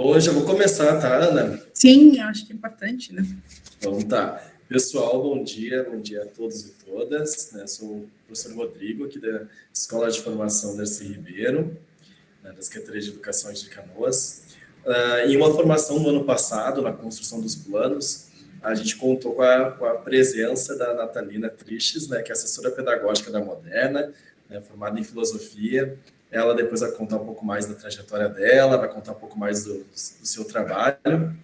Hoje eu vou começar, tá, Ana? Sim, acho que é importante, né? Então tá. Pessoal, bom dia a todos e todas. Né? Sou o professor Rodrigo, aqui da Escola de Formação Darcy Ribeiro, né, da Secretaria de Educação de Canoas. Em uma formação no ano passado, na construção dos planos, a gente contou com a presença da Natalina Triches, né, que é assessora pedagógica da Moderna, né, formada em filosofia. Ela depois vai contar um pouco mais da trajetória dela, vai contar um pouco mais do seu trabalho.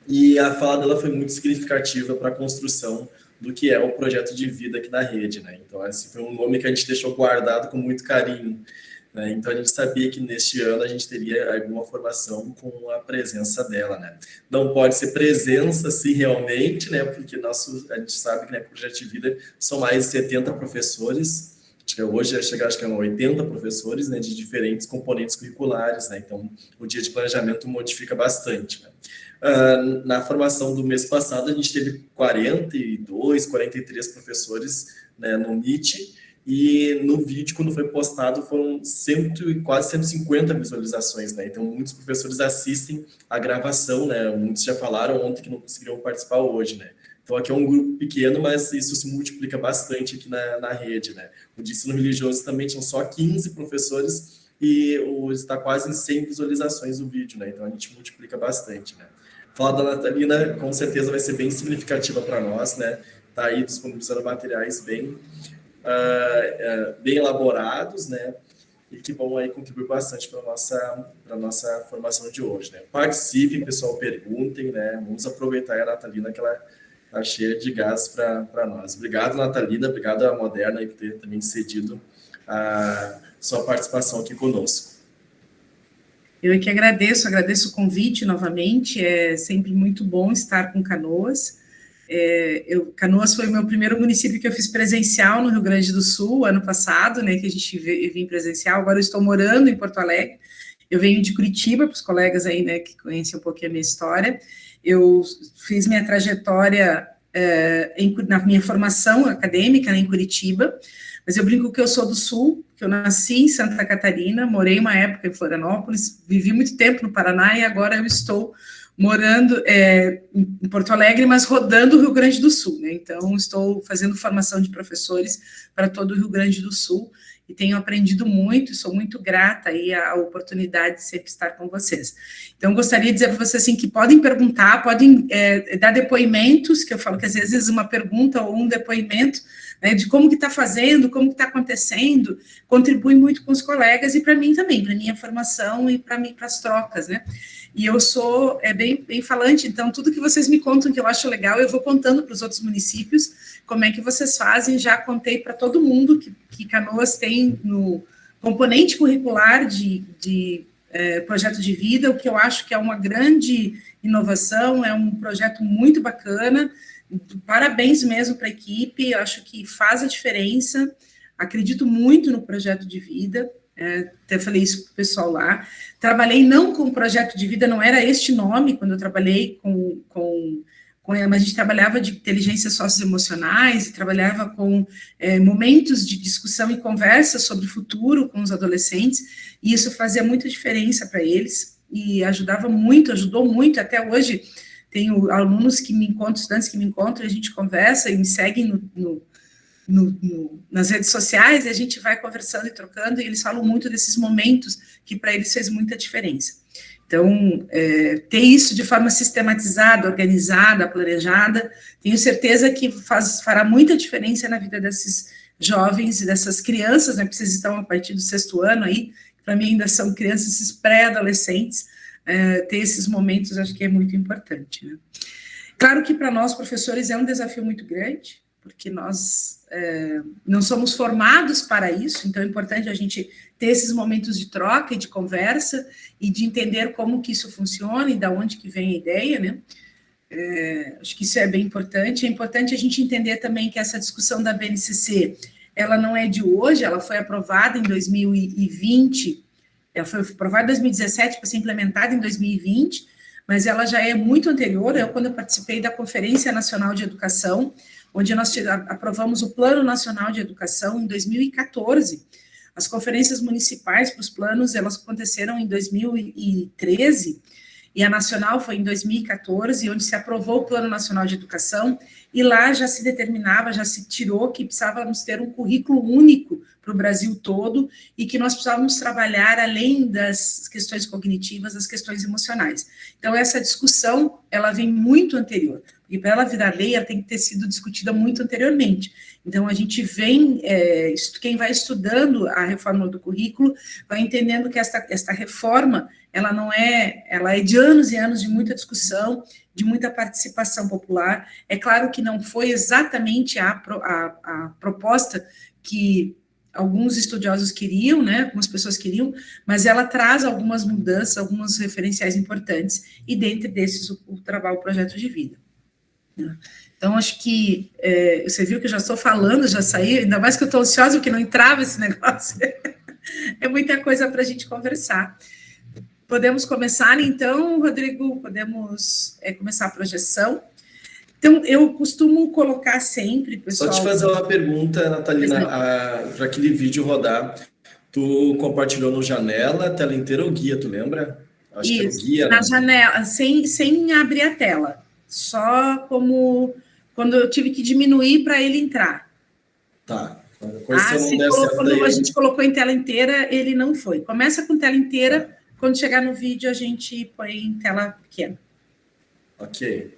E a fala dela foi muito significativa para a construção do que é o projeto de vida aqui na rede, né? Então, esse foi um nome que a gente deixou guardado com muito carinho, né? Então, a gente sabia que neste ano a gente teria alguma formação com a presença dela, né? Não pode ser presença, se realmente, né? Porque a gente sabe que no projeto de vida são mais de 70 professores. Acho que hoje vai chegar, acho que 80 professores, né, de diferentes componentes curriculares, né? Então, o dia de planejamento modifica bastante, né? Na formação do mês passado, a gente teve 42, 43 professores, né, no Meet, e no vídeo, quando foi postado, foram quase 150 visualizações, né? Então, muitos professores assistem a gravação, né? Muitos já falaram ontem que não conseguiram participar hoje, né? Então, aqui é um grupo pequeno, mas isso se multiplica bastante aqui na rede, né? O de ensino religioso também tinham só 15 professores e está quase em 100 visualizações o vídeo, né? Então, a gente multiplica bastante, né? Falar da Natalina, com certeza, vai ser bem significativa para nós, né? Tá aí disponibilizando materiais bem elaborados, né? E que vão aí contribuir bastante para a nossa formação de hoje, né? Participem, pessoal, perguntem, né? Vamos aproveitar a Natalina, que ela está cheia de gás para nós. Obrigado, Natalina, obrigado à Moderna por ter também cedido a sua participação aqui conosco. Eu é que agradeço o convite novamente, é sempre muito bom estar com Canoas. Canoas foi o meu primeiro município que eu fiz presencial no Rio Grande do Sul, ano passado, né, que a gente vim presencial, agora eu estou morando em Porto Alegre, eu venho de Curitiba, para os colegas aí, né, que conhecem um pouquinho a minha história, eu fiz minha trajetória na minha formação acadêmica, né, em Curitiba, mas eu brinco que eu sou do Sul, que eu nasci em Santa Catarina, morei uma época em Florianópolis, vivi muito tempo no Paraná e agora eu estou morando em Porto Alegre, mas rodando o Rio Grande do Sul, né? Então, estou fazendo formação de professores para todo o Rio Grande do Sul e tenho aprendido muito, sou muito grata aí à oportunidade de sempre estar com vocês. Então, gostaria de dizer para vocês assim, que podem perguntar, podem dar depoimentos, que eu falo que às vezes uma pergunta ou um depoimento, né, de como que está fazendo, como que está acontecendo, contribui muito com os colegas e para mim também, para a minha formação e para as trocas, né? E eu sou bem falante, então tudo que vocês me contam que eu acho legal, eu vou contando para os outros municípios como é que vocês fazem, já contei para todo mundo que Canoas tem no componente curricular de projeto de vida, o que eu acho que é uma grande inovação, é um projeto muito bacana, parabéns mesmo para a equipe, acho que faz a diferença, acredito muito no projeto de vida, até falei isso para o pessoal lá. Trabalhei não com projeto de vida, não era este nome, quando eu trabalhei mas a gente trabalhava de inteligências socioemocionais, e trabalhava com momentos de discussão e conversa sobre o futuro com os adolescentes, e isso fazia muita diferença para eles, e ajudou muito, até hoje tenho alunos que me encontram, estudantes que me encontram, a gente conversa e me seguem nas redes sociais, e a gente vai conversando e trocando, e eles falam muito desses momentos que para eles fez muita diferença. Então, ter isso de forma sistematizada, organizada, planejada, tenho certeza que fará muita diferença na vida desses jovens e dessas crianças, né, porque vocês estão a partir do 6º ano aí, para mim ainda são crianças, esses pré-adolescentes, ter esses momentos acho que é muito importante, né? Claro que para nós, professores, é um desafio muito grande, porque nós não somos formados para isso, então é importante a gente ter esses momentos de troca e de conversa e de entender como que isso funciona e da onde que vem a ideia, né? Acho que isso é bem importante. É importante a gente entender também que essa discussão da BNCC, ela não é de hoje, ela foi aprovada em 2020, ela foi aprovada em 2017 para ser implementada em 2020, mas ela já é muito anterior. Quando eu participei da Conferência Nacional de Educação, onde nós aprovamos o Plano Nacional de Educação em 2014, as conferências municipais para os planos, elas aconteceram em 2013, e a nacional foi em 2014, onde se aprovou o Plano Nacional de Educação, e lá já se determinava, já se tirou que precisávamos ter um currículo único para o Brasil todo e que nós precisávamos trabalhar além das questões cognitivas, as questões emocionais. Então, essa discussão, ela vem muito anterior, porque para ela virar lei, ela tem que ter sido discutida muito anteriormente. Então, a gente vem, quem vai estudando a reforma do currículo, vai entendendo que esta reforma, ela é de anos e anos de muita discussão, de muita participação popular. É claro que não foi exatamente a proposta que alguns estudiosos queriam, né, algumas pessoas queriam, mas ela traz algumas mudanças, alguns referenciais importantes, e dentre desses o projeto de vida. Então, acho que você viu que eu já estou falando, já saí, ainda mais que eu estou ansiosa, porque não entrava esse negócio. É muita coisa para a gente conversar. Podemos começar, então, Rodrigo? Podemos começar a projeção. Então, eu costumo colocar sempre, pessoal... Só te fazer uma pergunta, Natalina, para aquele vídeo rodar, tu compartilhou no Janela, a tela inteira ou guia, tu lembra? Acho que era o guia, na janela, sem abrir a tela, só como quando eu tive que diminuir para ele entrar. Tá. Quando a gente colocou em tela inteira, ele não foi. Começa com tela inteira, quando chegar no vídeo, a gente põe em tela pequena. Ok.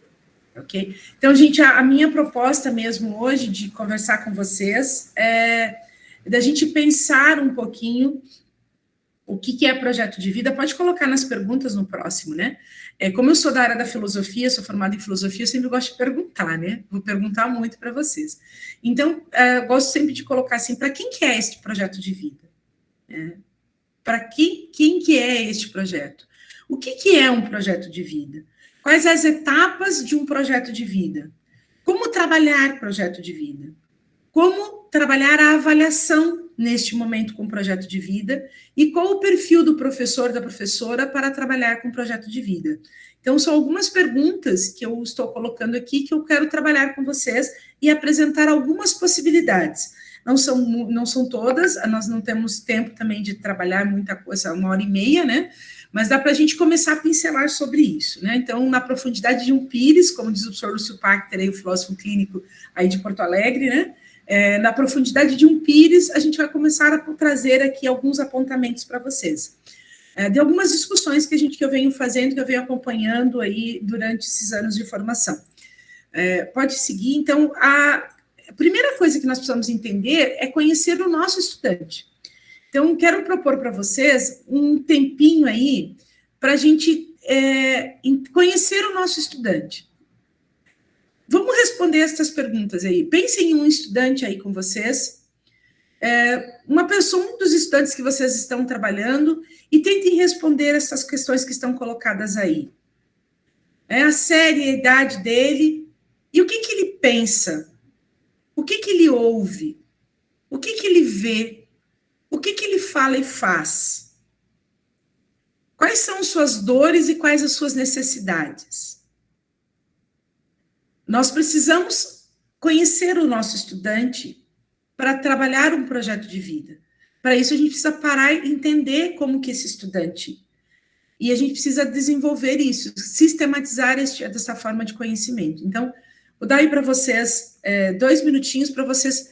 Então, gente, a minha proposta mesmo hoje de conversar com vocês é da gente pensar um pouquinho o que é projeto de vida. Pode colocar nas perguntas no próximo, né? Como eu sou da área da filosofia, sou formada em filosofia, eu sempre gosto de perguntar, né? Vou perguntar muito para vocês. Então, eu gosto sempre de colocar assim, para quem que é este projeto de vida? Para quem que é este projeto? O que é um projeto de vida? Quais as etapas de um projeto de vida? Como trabalhar projeto de vida? Como trabalhar a avaliação neste momento com o projeto de vida e qual o perfil do professor, da professora para trabalhar com o projeto de vida. Então, são algumas perguntas que eu estou colocando aqui que eu quero trabalhar com vocês e apresentar algumas possibilidades. Não são todas, nós não temos tempo também de trabalhar muita coisa, 1h30, né? Mas dá para a gente começar a pincelar sobre isso, né? Então, na profundidade de um pires, como diz o professor Lúcio Pachter, o filósofo clínico aí de Porto Alegre, né? Na profundidade de um pires, a gente vai começar a trazer aqui alguns apontamentos para vocês. De algumas discussões que eu venho fazendo, que eu venho acompanhando aí durante esses anos de formação. Pode seguir. Então, a primeira coisa que nós precisamos entender é conhecer o nosso estudante. Então, quero propor para vocês um tempinho aí para a gente conhecer o nosso estudante. Vamos responder essas perguntas aí. Pensem em um estudante aí com vocês, um dos estudantes que vocês estão trabalhando, e tentem responder essas questões que estão colocadas aí. A série, a idade dele, e o que ele pensa, o que ele ouve, o que ele vê, o que ele fala e faz. Quais são suas dores e quais as suas necessidades? Nós precisamos conhecer o nosso estudante para trabalhar um projeto de vida. Para isso, a gente precisa parar e entender como que esse estudante... E a gente precisa desenvolver isso, sistematizar essa forma de conhecimento. Então, vou dar aí para vocês 2 minutinhos para vocês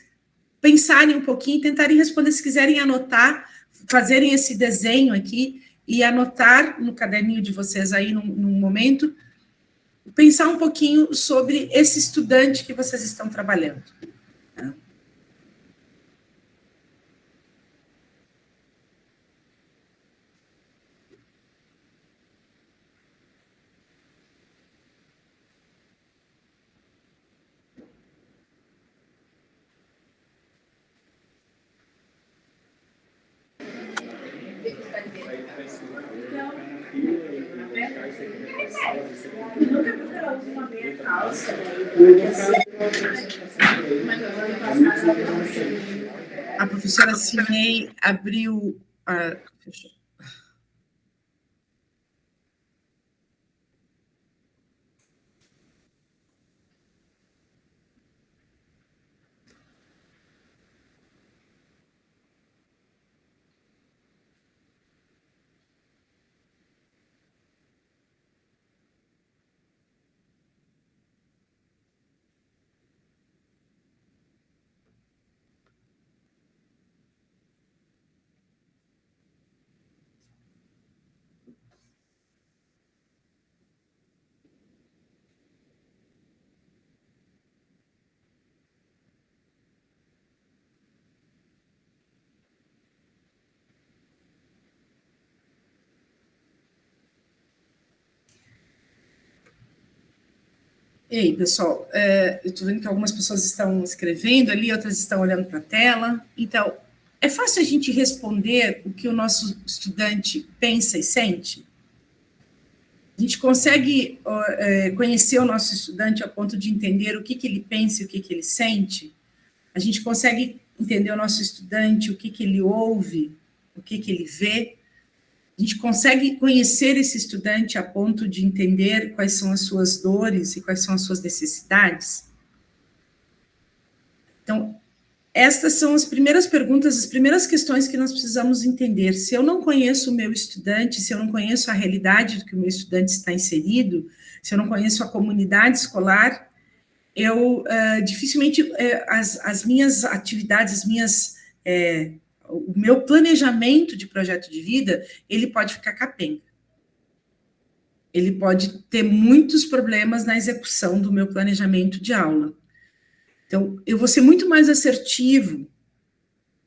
pensarem um pouquinho, tentarem responder, se quiserem anotar, fazerem esse desenho aqui e anotar no caderninho de vocês aí num momento, pensar um pouquinho sobre esse estudante que vocês estão trabalhando. A professora Cinei abriu a... Ei, pessoal, eu estou vendo que algumas pessoas estão escrevendo ali, outras estão olhando para a tela. Então, é fácil a gente responder o que o nosso estudante pensa e sente? A gente consegue conhecer o nosso estudante a ponto de entender o que ele pensa e o que ele sente? A gente consegue entender o nosso estudante, o que ele ouve, o que ele vê? A gente consegue conhecer esse estudante a ponto de entender quais são as suas dores e quais são as suas necessidades? Então, estas são as primeiras perguntas, as primeiras questões que nós precisamos entender. Se eu não conheço o meu estudante, se eu não conheço a realidade do que o meu estudante está inserido, se eu não conheço a comunidade escolar, eu dificilmente as minhas atividades, o meu planejamento de projeto de vida, ele pode ficar capenga. Ele pode ter muitos problemas na execução do meu planejamento de aula. Então, eu vou ser muito mais assertivo,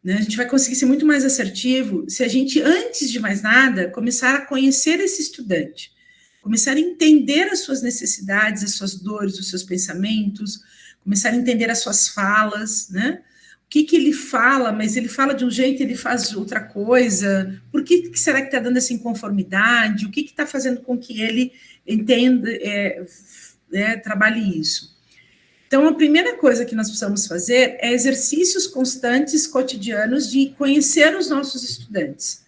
né? A gente vai conseguir ser muito mais assertivo se a gente, antes de mais nada, começar a conhecer esse estudante, começar a entender as suas necessidades, as suas dores, os seus pensamentos, começar a entender as suas falas, né? O que ele fala, mas ele fala de um jeito, ele faz outra coisa. Por que será que está dando essa inconformidade? O que está fazendo com que ele entenda, trabalhe isso? Então, a primeira coisa que nós precisamos fazer é exercícios constantes, cotidianos, de conhecer os nossos estudantes.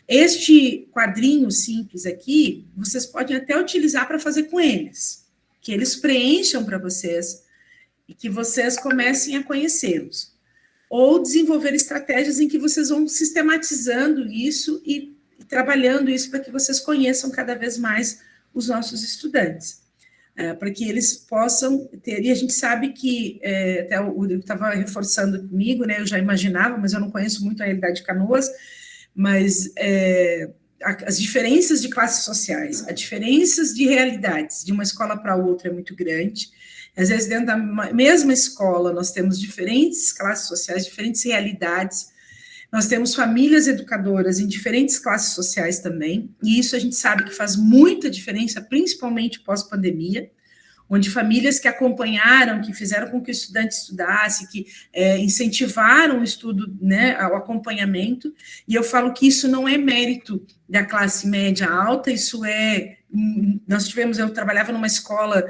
Este quadrinho simples aqui, vocês podem até utilizar para fazer com eles, que eles preencham para vocês e que vocês comecem a conhecê-los. Ou desenvolver estratégias em que vocês vão sistematizando isso e trabalhando isso para que vocês conheçam cada vez mais os nossos estudantes. Para que eles possam ter, e a gente sabe que, até o Rodrigo estava reforçando comigo, né, eu já imaginava, mas eu não conheço muito a realidade de Canoas, mas as diferenças de classes sociais, as diferenças de realidades de uma escola para outra é muito grande. Às vezes, dentro da mesma escola, nós temos diferentes classes sociais, diferentes realidades. Nós temos famílias educadoras em diferentes classes sociais também, e isso a gente sabe que faz muita diferença, principalmente pós-pandemia, onde famílias que acompanharam, que fizeram com que o estudante estudasse, que incentivaram o estudo, né, o acompanhamento, e eu falo que isso não é mérito da classe média alta, isso eu trabalhava numa escola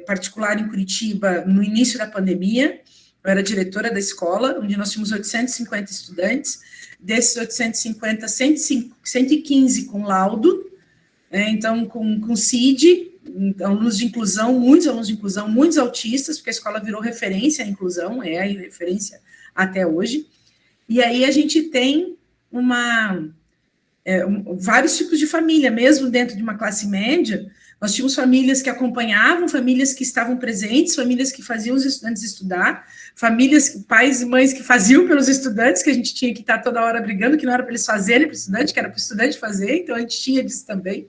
particular em Curitiba no início da pandemia, eu era diretora da escola, onde nós tínhamos 850 estudantes, desses 850, 115 com laudo, então com CID, alunos de inclusão, muitos autistas, porque a escola virou referência à inclusão, é a referência até hoje, e aí a gente tem vários tipos de família, mesmo dentro de uma classe média. Nós tínhamos famílias que acompanhavam, famílias que estavam presentes, famílias que faziam os estudantes estudar, famílias, pais e mães que faziam pelos estudantes, que a gente tinha que estar toda hora brigando, que não era para eles fazerem para o estudante, que era para o estudante fazer, então a gente tinha disso também.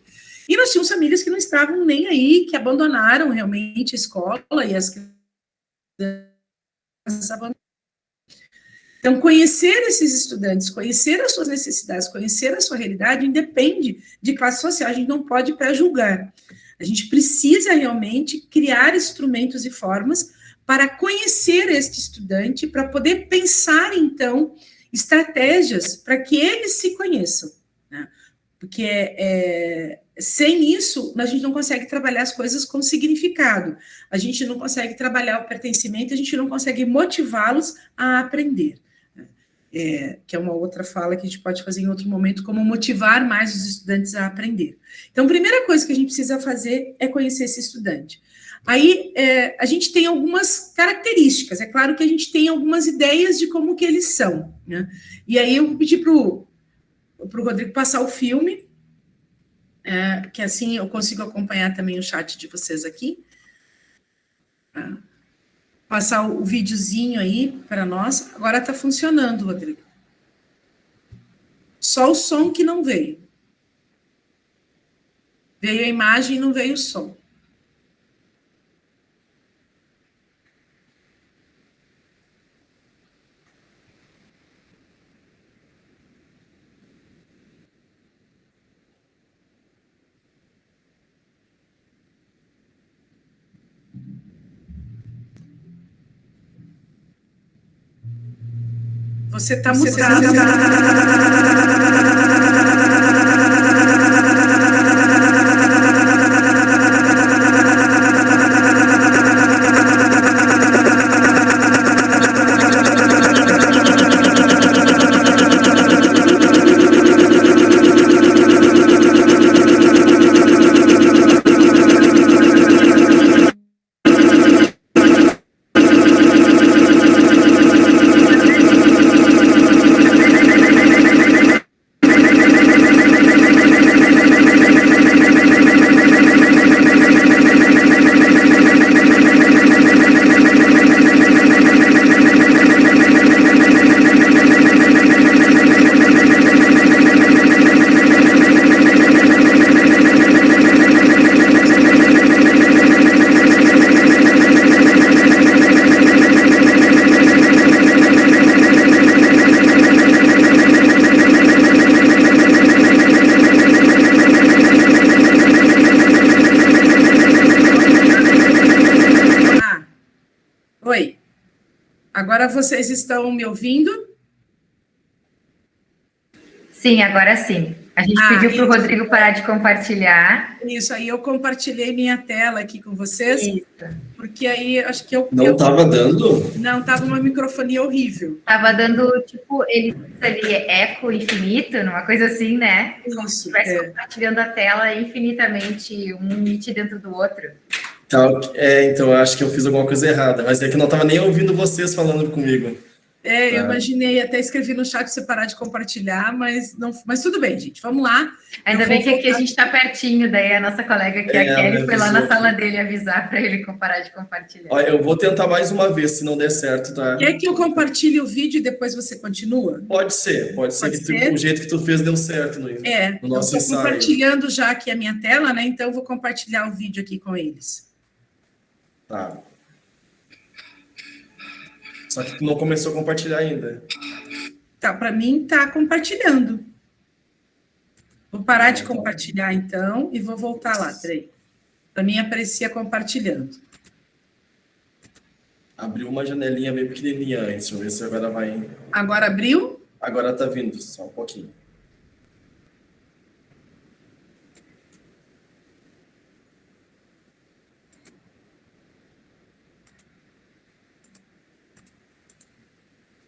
E nós tínhamos famílias que não estavam nem aí, que abandonaram realmente a escola e as crianças abandonaram. Então, conhecer esses estudantes, conhecer as suas necessidades, conhecer a sua realidade, independe de classe social, a gente não pode pré-julgar. A gente precisa realmente criar instrumentos e formas para conhecer este estudante, para poder pensar, então, estratégias para que eles se conheçam, né? Porque sem isso, a gente não consegue trabalhar as coisas com significado, a gente não consegue trabalhar o pertencimento, a gente não consegue motivá-los a aprender. Que é uma outra fala que a gente pode fazer em outro momento, como motivar mais os estudantes a aprender. Então, a primeira coisa que a gente precisa fazer é conhecer esse estudante. Aí, a gente tem algumas características, é claro que a gente tem algumas ideias de como que eles são, né? E aí eu vou pedir para o Rodrigo passar o filme, que assim eu consigo acompanhar também o chat de vocês aqui. Passar o videozinho aí para nós. Agora está funcionando, Rodrigo. Só o som que não veio. Veio a imagem e não veio o som. Você está mutado. Oi, agora vocês estão me ouvindo? Sim, agora sim. A gente pediu para o Rodrigo parar de compartilhar. Isso, aí eu compartilhei minha tela aqui com vocês. Isso. Porque aí acho que eu... Não estava dando? Não, estava uma microfonia horrível. Estava dando, tipo, ele ali eco infinito, numa coisa assim, né? Como se estivesse compartilhando a tela infinitamente, um limite dentro do outro. Tá, então eu acho que eu fiz alguma coisa errada, mas é que não estava nem ouvindo vocês falando comigo. Eu imaginei, até escrevi no chat você parar de compartilhar, mas tudo bem, gente, vamos lá. Ainda bem que aqui a gente está pertinho, daí a nossa colega aqui, a Kelly, foi lá na sala dele avisar para ele parar de compartilhar. Olha, eu vou tentar mais uma vez, se não der certo, tá? Quer que eu compartilhe o vídeo e depois você continua? Pode ser que o jeito que tu fez deu certo no nosso ensaio. Eu estou compartilhando já aqui a minha tela, né? Então eu vou compartilhar o vídeo aqui com eles. Tá. Só que tu não começou a compartilhar ainda. Tá, para mim tá compartilhando. Vou parar de compartilhar, então, e vou voltar lá, peraí. Para mim aparecia compartilhando. Abriu uma janelinha bem pequenininha antes, deixa eu ver se agora vai... Agora abriu? Agora tá vindo, só um pouquinho.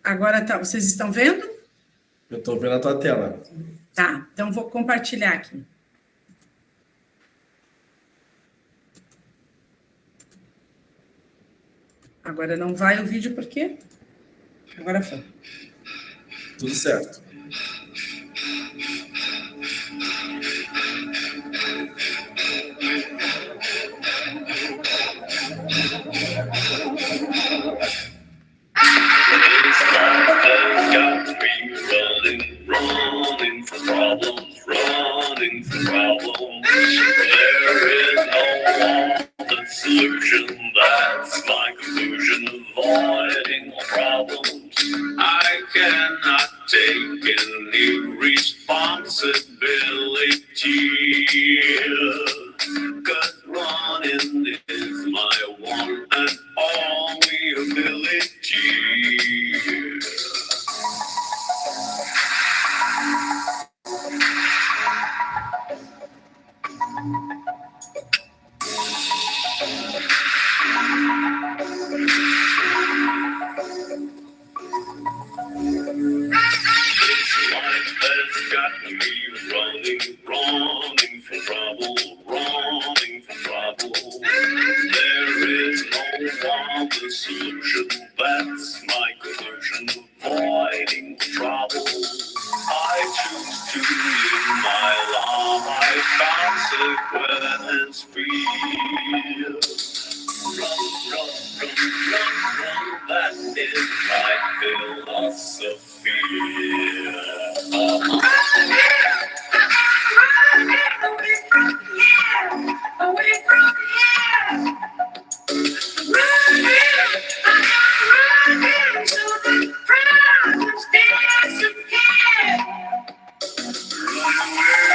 Agora tá, vocês estão vendo? Eu estou vendo a tua tela. Tá, então vou compartilhar aqui. Agora não vai o vídeo, por quê? Agora foi. Tudo certo. Running from problems. There is no one solution. That's my conclusion. Avoiding all problems. I cannot take any responsibility. 'Cause running is my one and only ability. Running from trouble. There is no other solution. That's my conclusion. Avoiding trouble. I choose to live my life consequence free. Run. That is my philosophy. Away from here. Running so the problems disappear. Run away.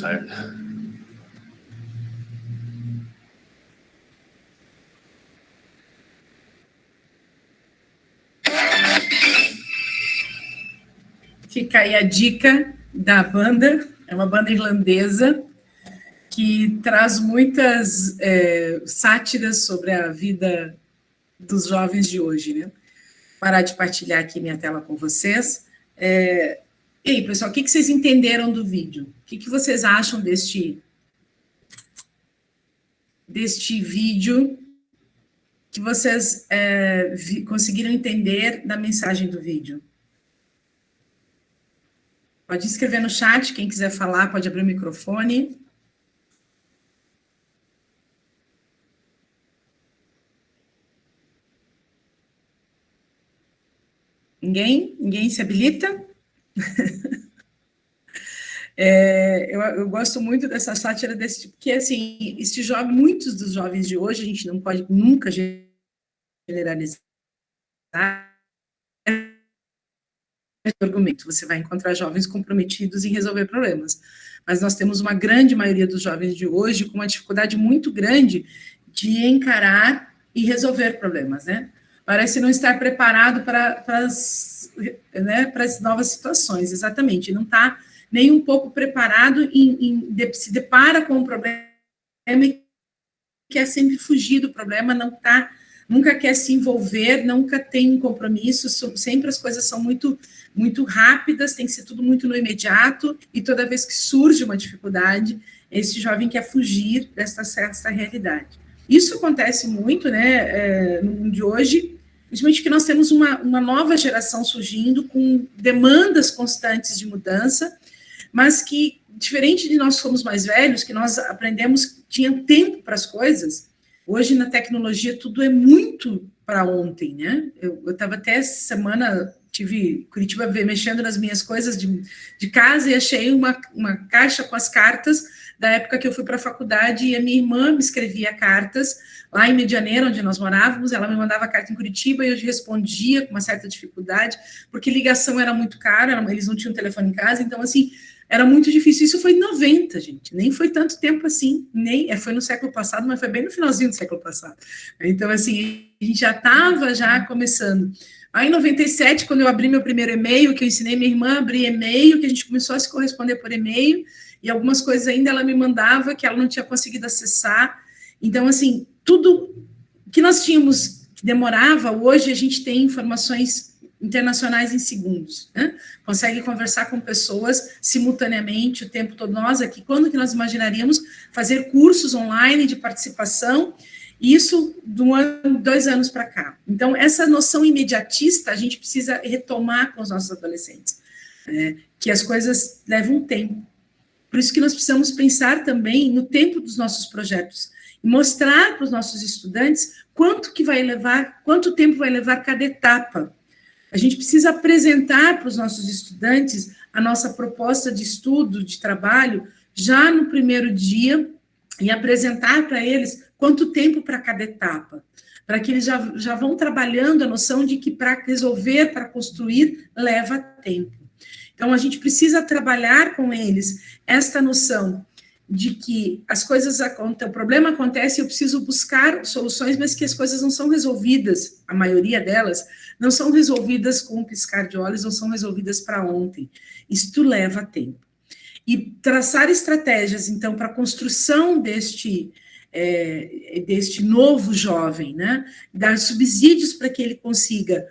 tired. Fica aí a dica da banda, é uma banda irlandesa que traz muitas sátiras sobre a vida dos jovens de hoje, né? Parar de partilhar aqui minha tela com vocês. E aí, pessoal, o que vocês entenderam do vídeo? O que vocês acham deste vídeo que vocês conseguiram entender da mensagem do vídeo? Pode escrever no chat, quem quiser falar, pode abrir o microfone. Ninguém? Ninguém se habilita? Eu gosto muito dessa sátira desse tipo, porque, assim, muitos dos jovens de hoje, a gente não pode nunca generalizar, argumento, você vai encontrar jovens comprometidos em resolver problemas, mas nós temos uma grande maioria dos jovens de hoje com uma dificuldade muito grande de encarar e resolver problemas, né? Parece não estar preparado para as novas situações, exatamente, não está nem um pouco preparado, se depara com um problema e quer sempre fugir do problema, nunca quer se envolver, nunca tem um compromisso, sempre as coisas são muito, muito rápidas, tem que ser tudo muito no imediato, e toda vez que surge uma dificuldade, esse jovem quer fugir dessa realidade. Isso acontece muito, né, no mundo de hoje, principalmente que nós temos uma nova geração surgindo com demandas constantes de mudança, mas que, diferente de nós somos mais velhos, que nós aprendemos, tinha tempo para as coisas, hoje na tecnologia tudo é muito para ontem, né? Eu estava até essa semana, tive Curitiba mexendo nas minhas coisas de casa e achei uma caixa com as cartas da época que eu fui para a faculdade e a minha irmã me escrevia cartas lá em Medianeira, onde nós morávamos, ela me mandava carta em Curitiba e eu respondia com uma certa dificuldade, porque ligação era muito caro, eles não tinham telefone em casa, então, assim, era muito difícil. Isso foi em 90, gente, nem foi tanto tempo assim, foi no século passado, mas foi bem no finalzinho do século passado. Então, assim, a gente já estava começando. Aí, em 97, quando eu abri meu primeiro e-mail, que eu ensinei minha irmã a abrir e-mail, que a gente começou a se corresponder por e-mail, e algumas coisas ainda ela me mandava que ela não tinha conseguido acessar. Então, assim, tudo que nós tínhamos que demorava, hoje a gente tem informações internacionais em segundos, né? Consegue conversar com pessoas simultaneamente o tempo todo. Nós aqui, quando que nós imaginaríamos fazer cursos online de participação? Isso de 2 anos para cá. Então, essa noção imediatista a gente precisa retomar com os nossos adolescentes, que as coisas levam tempo. Por isso que nós precisamos pensar também no tempo dos nossos projetos e mostrar para os nossos estudantes quanto tempo vai levar cada etapa. A gente precisa apresentar para os nossos estudantes a nossa proposta de estudo, de trabalho, já no primeiro dia, e apresentar para eles quanto tempo para cada etapa, para que eles já vão trabalhando a noção de que para resolver, para construir, leva tempo. Então, a gente precisa trabalhar com eles esta noção de que as coisas acontecem, o problema acontece e eu preciso buscar soluções, mas que as coisas não são resolvidas, a maioria delas, não são resolvidas com um piscar de olhos, não são resolvidas para ontem. Isto leva tempo. E traçar estratégias, então, para a construção deste novo jovem, né? Dar subsídios para que ele consiga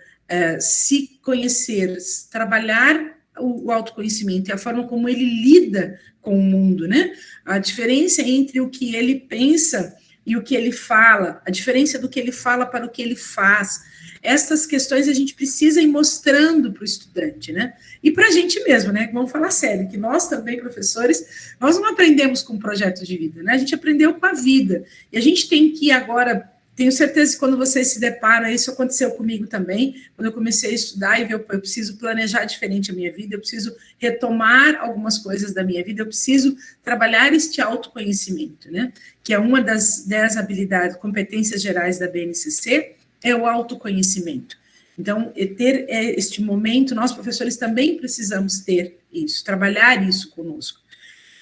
se conhecer, trabalhar o autoconhecimento e a forma como ele lida com o mundo, né? A diferença entre o que ele pensa e o que ele fala, a diferença do que ele fala para o que ele faz. Essas questões a gente precisa ir mostrando para o estudante, né? E para a gente mesmo, né? Vamos falar sério, que nós também, professores, nós não aprendemos com projetos de vida, né? A gente aprendeu com a vida. E a gente tem que agora, tenho certeza que quando vocês se deparam, isso aconteceu comigo também, quando eu comecei a estudar e ver, eu preciso planejar diferente a minha vida, eu preciso retomar algumas coisas da minha vida, eu preciso trabalhar este autoconhecimento, né? Que é uma das 10 habilidades, competências gerais da BNCC, é o autoconhecimento. Então, ter este momento, nós professores também precisamos ter isso, trabalhar isso conosco.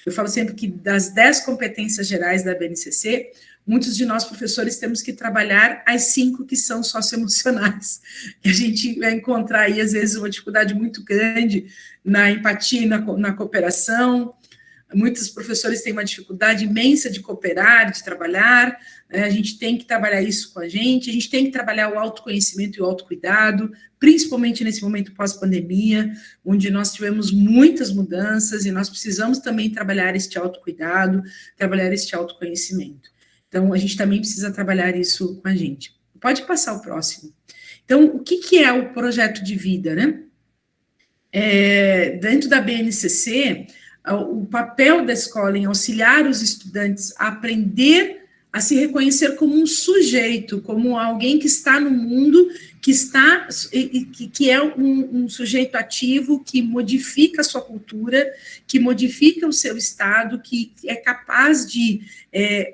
Eu falo sempre que das 10 competências gerais da BNCC, muitos de nós, professores, temos que trabalhar as 5 que são socioemocionais. E a gente vai encontrar aí, às vezes, uma dificuldade muito grande na empatia e na cooperação. Muitos professores têm uma dificuldade imensa de cooperar, de trabalhar. A gente tem que trabalhar isso com a gente tem que trabalhar o autoconhecimento e o autocuidado, principalmente nesse momento pós-pandemia, onde nós tivemos muitas mudanças e nós precisamos também trabalhar este autocuidado, trabalhar este autoconhecimento. Então, a gente também precisa trabalhar isso com a gente. Pode passar o próximo. Então, o que é o projeto de vida, né? Dentro da BNCC, o papel da escola em auxiliar os estudantes a aprender a se reconhecer como um sujeito, como alguém que está no mundo, que é um sujeito ativo, que modifica a sua cultura, que modifica o seu estado, que é capaz de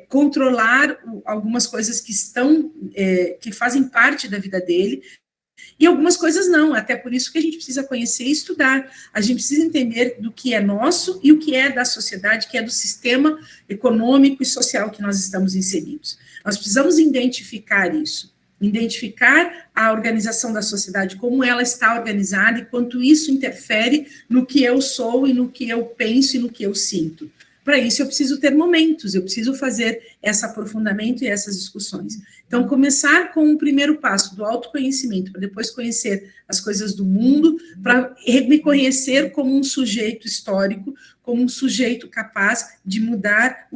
controlar algumas coisas que fazem parte da vida dele, e algumas coisas não, até por isso que a gente precisa conhecer e estudar, a gente precisa entender do que é nosso e o que é da sociedade, que é do sistema econômico e social que nós estamos inseridos. Nós precisamos identificar isso, identificar a organização da sociedade, como ela está organizada e quanto isso interfere no que eu sou e no que eu penso e no que eu sinto. Para isso, eu preciso ter momentos, eu preciso fazer esse aprofundamento e essas discussões. Então, começar com o primeiro passo do autoconhecimento, para depois conhecer as coisas do mundo, para me conhecer como um sujeito histórico, como um sujeito capaz de mudar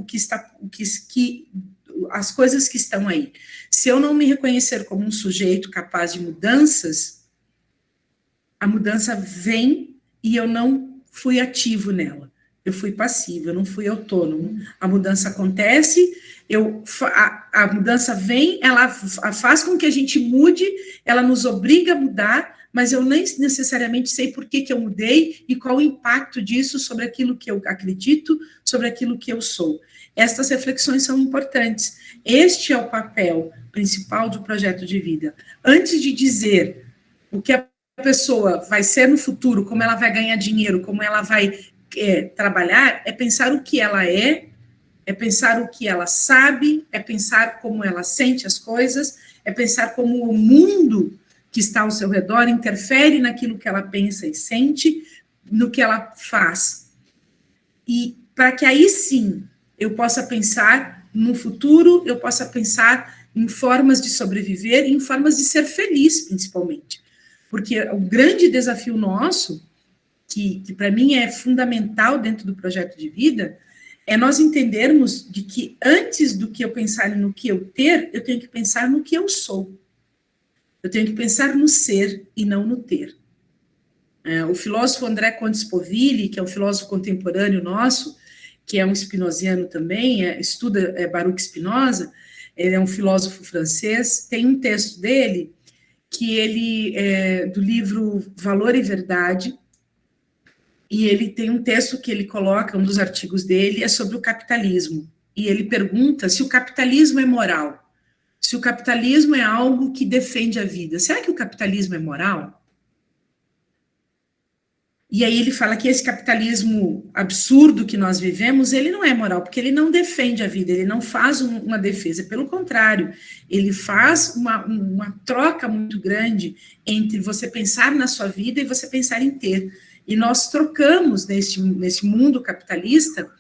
as coisas que estão aí. Se eu não me reconhecer como um sujeito capaz de mudanças, a mudança vem e eu não fui ativo nela. Eu fui passivo, eu não fui autônomo. A mudança acontece, a mudança vem, ela faz com que a gente mude, ela nos obriga a mudar, mas eu nem necessariamente sei por que eu mudei e qual o impacto disso sobre aquilo que eu acredito, sobre aquilo que eu sou. Estas reflexões são importantes. Este é o papel principal do projeto de vida. Antes de dizer o que a pessoa vai ser no futuro, como ela vai ganhar dinheiro, como ela vai trabalhar, é pensar o que ela é pensar o que ela sabe, é pensar como ela sente as coisas, é pensar como o mundo que está ao seu redor interfere naquilo que ela pensa e sente, no que ela faz. E para que aí sim eu possa pensar no futuro, eu possa pensar em formas de sobreviver, em formas de ser feliz, principalmente. Porque o grande desafio nosso, que para mim é fundamental dentro do projeto de vida, é nós entendermos de que antes do que eu pensar no que eu ter, eu tenho que pensar no que eu sou. Eu tenho que pensar no ser e não no ter. O filósofo André Comte-Sponville, que é um filósofo contemporâneo nosso, que é um spinoziano também, estuda Baruch Spinoza, ele é um filósofo francês, tem um texto dele, que ele é do livro Valor e Verdade, e ele tem um texto que ele coloca, um dos artigos dele, é sobre o capitalismo. E ele pergunta se o capitalismo é moral, se o capitalismo é algo que defende a vida. Será que o capitalismo é moral? E aí ele fala que esse capitalismo absurdo que nós vivemos, ele não é moral, porque ele não defende a vida, ele não faz uma defesa, pelo contrário, ele faz uma troca muito grande entre você pensar na sua vida e você pensar em ter. E nós trocamos nesse mundo capitalista,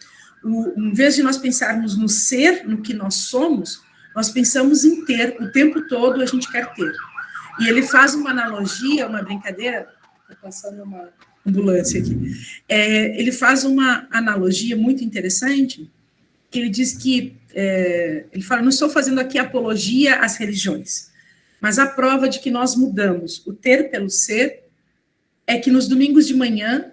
em vez de nós pensarmos no ser, no que nós somos, nós pensamos em ter, o tempo todo a gente quer ter. E ele faz uma analogia, uma brincadeira, estou passando uma ambulância aqui, ele faz uma analogia muito interessante, que ele diz que, ele fala, não estou fazendo aqui apologia às religiões, mas a prova de que nós mudamos o ter pelo ser, é que nos domingos de manhã,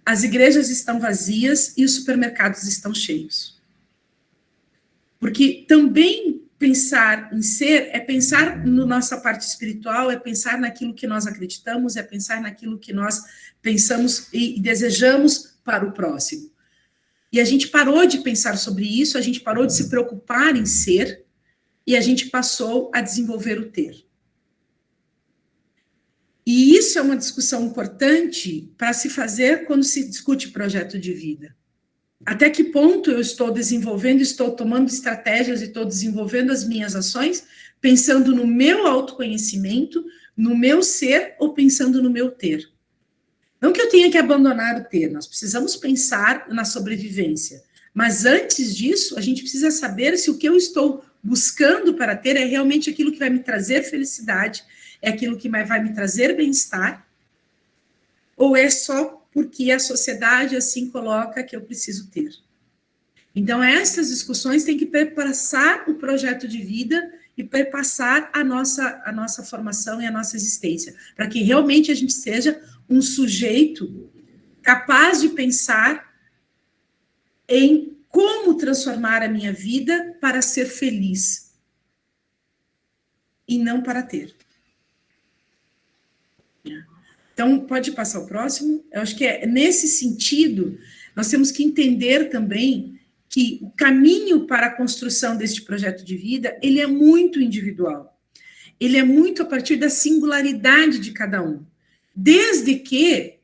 as igrejas estão vazias e os supermercados estão cheios. Porque também pensar em ser é pensar na nossa parte espiritual, é pensar naquilo que nós acreditamos, é pensar naquilo que nós pensamos e desejamos para o próximo. E a gente parou de pensar sobre isso, a gente parou de se preocupar em ser, e a gente passou a desenvolver o ter. E isso é uma discussão importante para se fazer quando se discute projeto de vida. Até que ponto eu estou desenvolvendo, estou tomando estratégias e estou desenvolvendo as minhas ações, pensando no meu autoconhecimento, no meu ser ou pensando no meu ter? Não que eu tenha que abandonar o ter, nós precisamos pensar na sobrevivência. Mas antes disso, a gente precisa saber se o que eu estou buscando para ter é realmente aquilo que vai me trazer felicidade, é aquilo que vai me trazer bem-estar, ou é só porque a sociedade assim coloca que eu preciso ter. Então, essas discussões têm que perpassar o projeto de vida e perpassar a nossa formação e a nossa existência, para que realmente a gente seja um sujeito capaz de pensar em como transformar a minha vida para ser feliz e não para ter. Então, pode passar o próximo. Eu acho que é nesse sentido, nós temos que entender também que o caminho para a construção deste projeto de vida, ele é muito individual. Ele é muito a partir da singularidade de cada um. Desde que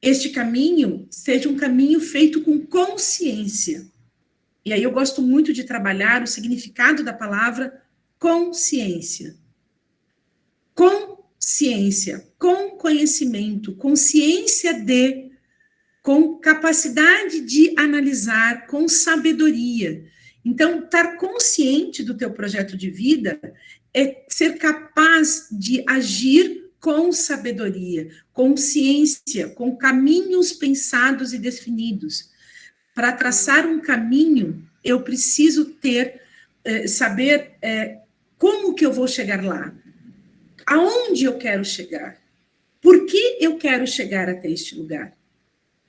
este caminho seja um caminho feito com consciência. E aí eu gosto muito de trabalhar o significado da palavra consciência. Consciência, com conhecimento, consciência de, com capacidade de analisar, com sabedoria. Então, estar consciente do teu projeto de vida é ser capaz de agir com sabedoria, com ciência, com caminhos pensados e definidos. Para traçar um caminho, eu preciso saber como que eu vou chegar lá, aonde eu quero chegar, por que eu quero chegar até este lugar,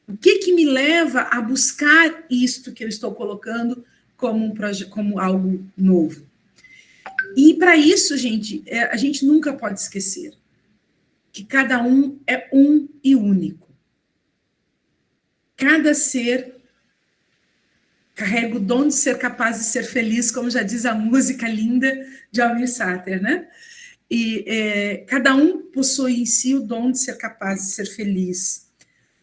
o que me leva a buscar isto que eu estou colocando como algo novo. E para isso, gente, a gente nunca pode esquecer que cada um é um e único. Cada ser carrega o dom de ser capaz de ser feliz, como já diz a música linda de Almir Sater, né? E cada um possui em si o dom de ser capaz de ser feliz.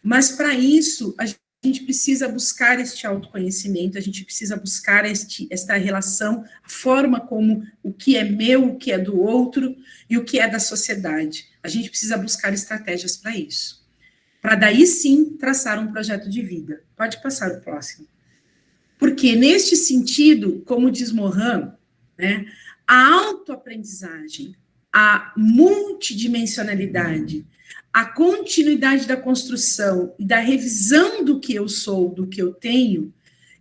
Mas, para isso, a gente precisa buscar este autoconhecimento, a gente precisa buscar esta relação, a forma como o que é meu, o que é do outro e o que é da sociedade. A gente precisa buscar estratégias para isso. Para daí, sim, traçar um projeto de vida. Pode passar o próximo. Porque, neste sentido, como diz Morin, né, a autoaprendizagem, a multidimensionalidade, a continuidade da construção e da revisão do que eu sou, do que eu tenho,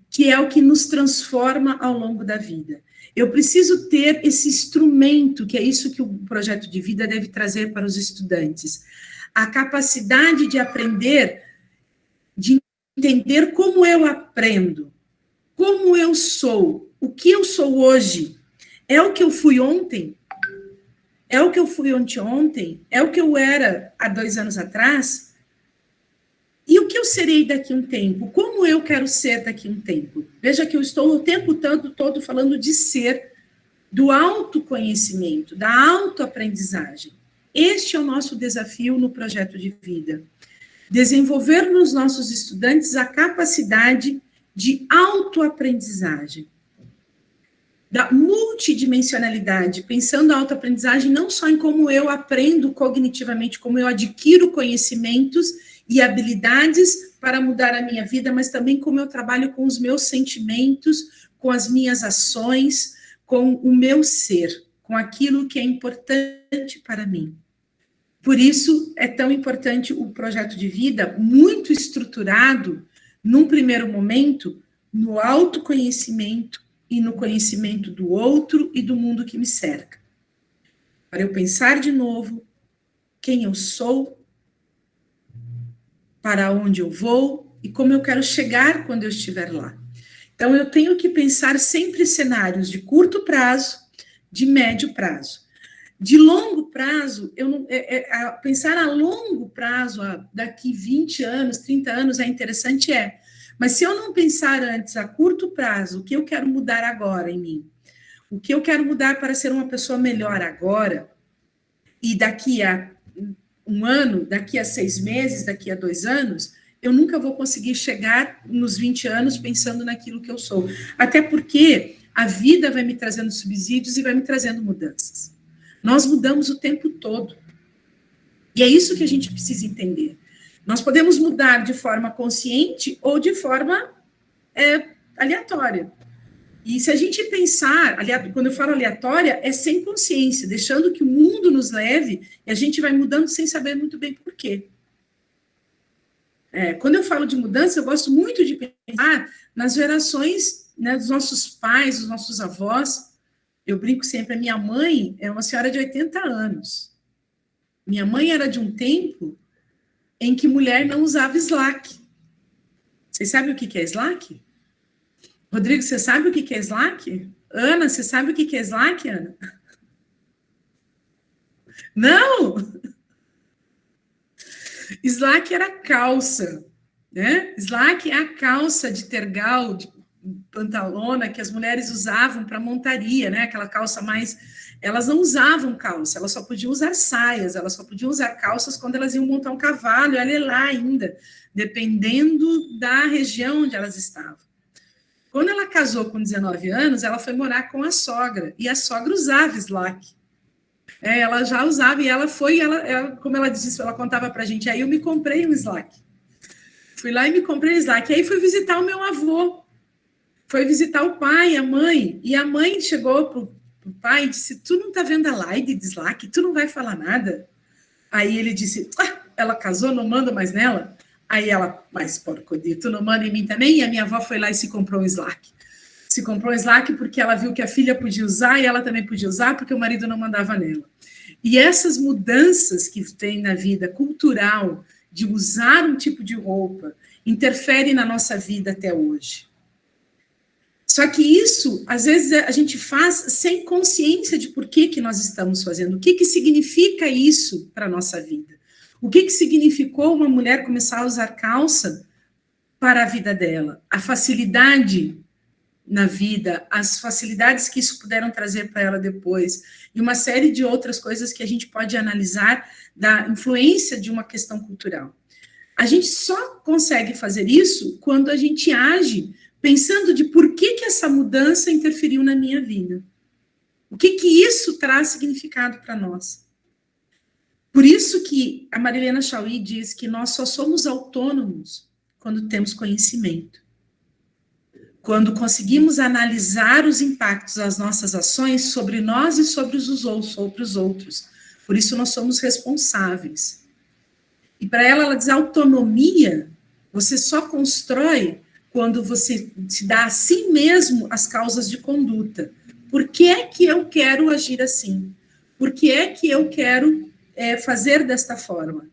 que é o que nos transforma ao longo da vida. Eu preciso ter esse instrumento, que é isso que o projeto de vida deve trazer para os estudantes. A capacidade de aprender, de entender como eu aprendo, como eu sou, o que eu sou hoje. É o que eu fui ontem? É o que eu fui anteontem? É o que eu era há 2 anos atrás? E o que eu serei daqui a um tempo? Como eu quero ser daqui a um tempo? Veja que eu estou o tempo todo falando de ser, do autoconhecimento, da autoaprendizagem. Este é o nosso desafio no projeto de vida. Desenvolver nos nossos estudantes a capacidade de autoaprendizagem, da multidimensionalidade, pensando a autoaprendizagem não só em como eu aprendo cognitivamente, como eu adquiro conhecimentos e habilidades para mudar a minha vida, mas também como eu trabalho com os meus sentimentos, com as minhas ações, com o meu ser, com aquilo que é importante para mim. Por isso é tão importante o projeto de vida, muito estruturado, num primeiro momento, no autoconhecimento e no conhecimento do outro e do mundo que me cerca. Para eu pensar de novo quem eu sou, para onde eu vou e como eu quero chegar quando eu estiver lá. Então, eu tenho que pensar sempre cenários de curto prazo, de médio prazo. De longo prazo, pensar a longo prazo, daqui 20 anos, 30 anos, é interessante, mas se eu não pensar antes, a curto prazo, o que eu quero mudar agora em mim, o que eu quero mudar para ser uma pessoa melhor agora, e daqui a 1 ano, daqui a 6 meses, daqui a 2 anos, eu nunca vou conseguir chegar nos 20 anos pensando naquilo que eu sou. Até porque a vida vai me trazendo subsídios e vai me trazendo mudanças. Nós mudamos o tempo todo. E é isso que a gente precisa entender. Nós podemos mudar de forma consciente ou de forma aleatória. E se a gente pensar, quando eu falo aleatória, é sem consciência, deixando que o mundo nos leve, e a gente vai mudando sem saber muito bem por quê. Quando eu falo de mudança, eu gosto muito de pensar nas gerações, né, dos nossos pais, dos nossos avós. Eu brinco sempre, a minha mãe é uma senhora de 80 anos. Minha mãe era de um tempo em que mulher não usava slack. Vocês sabem o que é slack? Rodrigo, você sabe o que é slack? Ana, você sabe o que é slack, Ana? Não! Slack era calça, né? Slack é a calça de tergal, de pantalona que as mulheres usavam para montaria, né? Aquela calça mais... Elas não usavam calça, elas só podiam usar saias, elas só podiam usar calças quando elas iam montar um cavalo, e olha lá ainda, dependendo da região onde elas estavam. Quando ela casou com 19 anos, ela foi morar com a sogra, e a sogra usava slack. Ela já usava, e ela como ela disse, ela contava pra gente, aí eu me comprei um slack. Fui lá e me comprei um slack, e aí fui visitar o meu avô, foi visitar o pai, a mãe, e a mãe chegou pro pai e disse, tu não tá vendo a live de slack, tu não vai falar nada? Aí ele disse, ela casou, não manda mais nela? Aí ela, mas porcodinho, tu não manda em mim também? E a minha avó foi lá e se comprou um slack. Se comprou um slack porque ela viu que a filha podia usar e ela também podia usar porque o marido não mandava nela. E essas mudanças que tem na vida cultural de usar um tipo de roupa interferem na nossa vida até hoje. Só que isso, às vezes, a gente faz sem consciência de por que nós estamos fazendo, o que significa isso para a nossa vida. O que significou uma mulher começar a usar calça para a vida dela? A facilidade na vida, as facilidades que isso puderam trazer para ela depois, e uma série de outras coisas que a gente pode analisar da influência de uma questão cultural. A gente só consegue fazer isso quando a gente age pensando de por que essa mudança interferiu na minha vida. O que isso traz significado para nós. Por isso que a Marilena Chauí diz que nós só somos autônomos quando temos conhecimento. Quando conseguimos analisar os impactos das nossas ações sobre nós e sobre os outros. Por isso nós somos responsáveis. E para ela diz, a autonomia, você só constrói quando você se dá a si mesmo as causas de conduta. Por que é que eu quero agir assim? Por que é que eu quero fazer desta forma?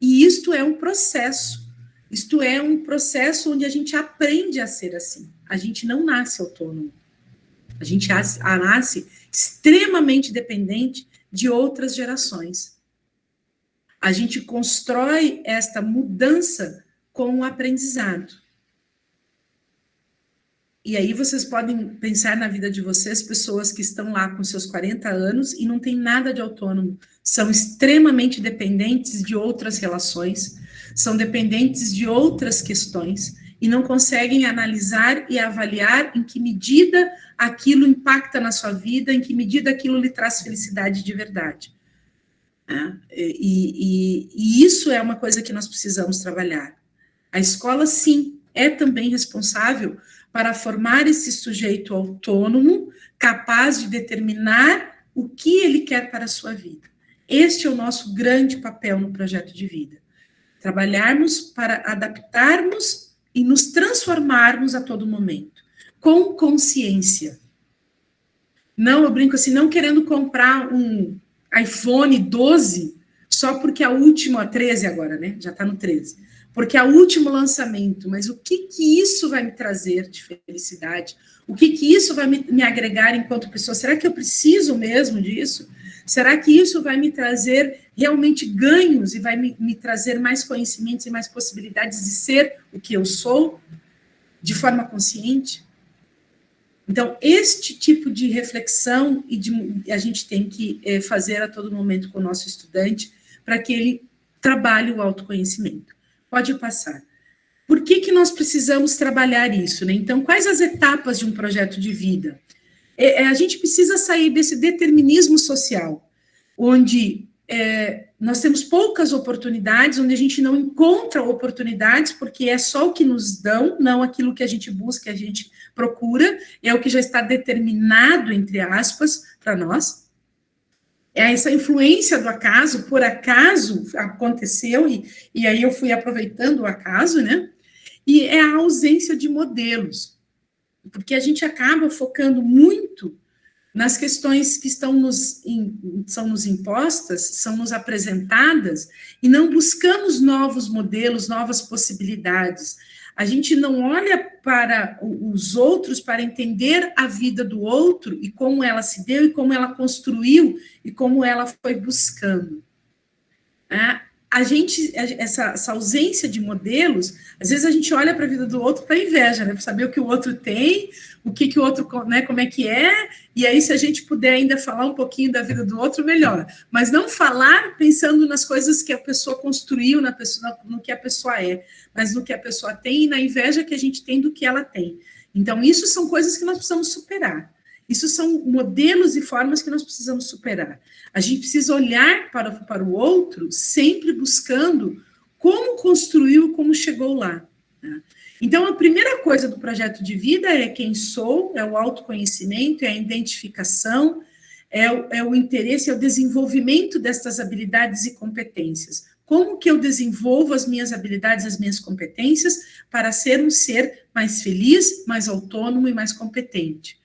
E isto é um processo. Isto é um processo onde a gente aprende a ser assim. A gente não nasce autônomo. A gente nasce extremamente dependente de outras gerações. A gente constrói esta mudança com o aprendizado. E aí vocês podem pensar na vida de vocês, pessoas que estão lá com seus 40 anos e não tem nada de autônomo, são extremamente dependentes de outras relações, são dependentes de outras questões e não conseguem analisar e avaliar em que medida aquilo impacta na sua vida, em que medida aquilo lhe traz felicidade de verdade. E isso é uma coisa que nós precisamos trabalhar. A escola, sim, é também responsável para formar esse sujeito autônomo, capaz de determinar o que ele quer para a sua vida. Este é o nosso grande papel no projeto de vida. Trabalharmos para adaptarmos e nos transformarmos a todo momento, com consciência. Não, eu brinco assim, não querendo comprar um iPhone 12 só porque a última, 13 agora, né? Já está no 13. Porque é o último lançamento, mas o que isso vai me trazer de felicidade? O que isso vai me agregar enquanto pessoa? Será que eu preciso mesmo disso? Será que isso vai me trazer realmente ganhos e vai me trazer mais conhecimentos e mais possibilidades de ser o que eu sou de forma consciente? Então, este tipo de reflexão a gente tem que fazer a todo momento com o nosso estudante para que ele trabalhe o autoconhecimento. pode passar. Por que nós precisamos trabalhar isso, né? Então, quais as etapas de um projeto de vida? A gente precisa sair desse determinismo social, onde nós temos poucas oportunidades, onde a gente não encontra oportunidades, porque é só o que nos dão, não aquilo que a gente busca, que a gente procura, é o que já está determinado, entre aspas, para nós. É essa influência do acaso, por acaso aconteceu, e aí eu fui aproveitando o acaso, né? E é a ausência de modelos, porque a gente acaba focando muito nas questões que são nos impostas, são nos apresentadas, e não buscamos novos modelos, novas possibilidades. A gente não olha para os outros para entender a vida do outro e como ela se deu, e como ela construiu, e como ela foi buscando. Essa ausência de modelos, às vezes a gente olha para a vida do outro para inveja, né? Para saber o que o outro tem, o que o outro, né, como é que é, e aí se a gente puder ainda falar um pouquinho da vida do outro, melhor. Mas não falar pensando nas coisas que a pessoa construiu, no que a pessoa é, mas no que a pessoa tem e na inveja que a gente tem do que ela tem. Então, isso são coisas que nós precisamos superar. Isso são modelos e formas que nós precisamos superar. A gente precisa olhar para o outro, sempre buscando como construiu, como chegou lá. Né? Então, a primeira coisa do projeto de vida é quem sou, é o autoconhecimento, é a identificação, é o interesse, é o desenvolvimento destas habilidades e competências. Como que eu desenvolvo as minhas habilidades, as minhas competências, para ser um ser mais feliz, mais autônomo e mais competente?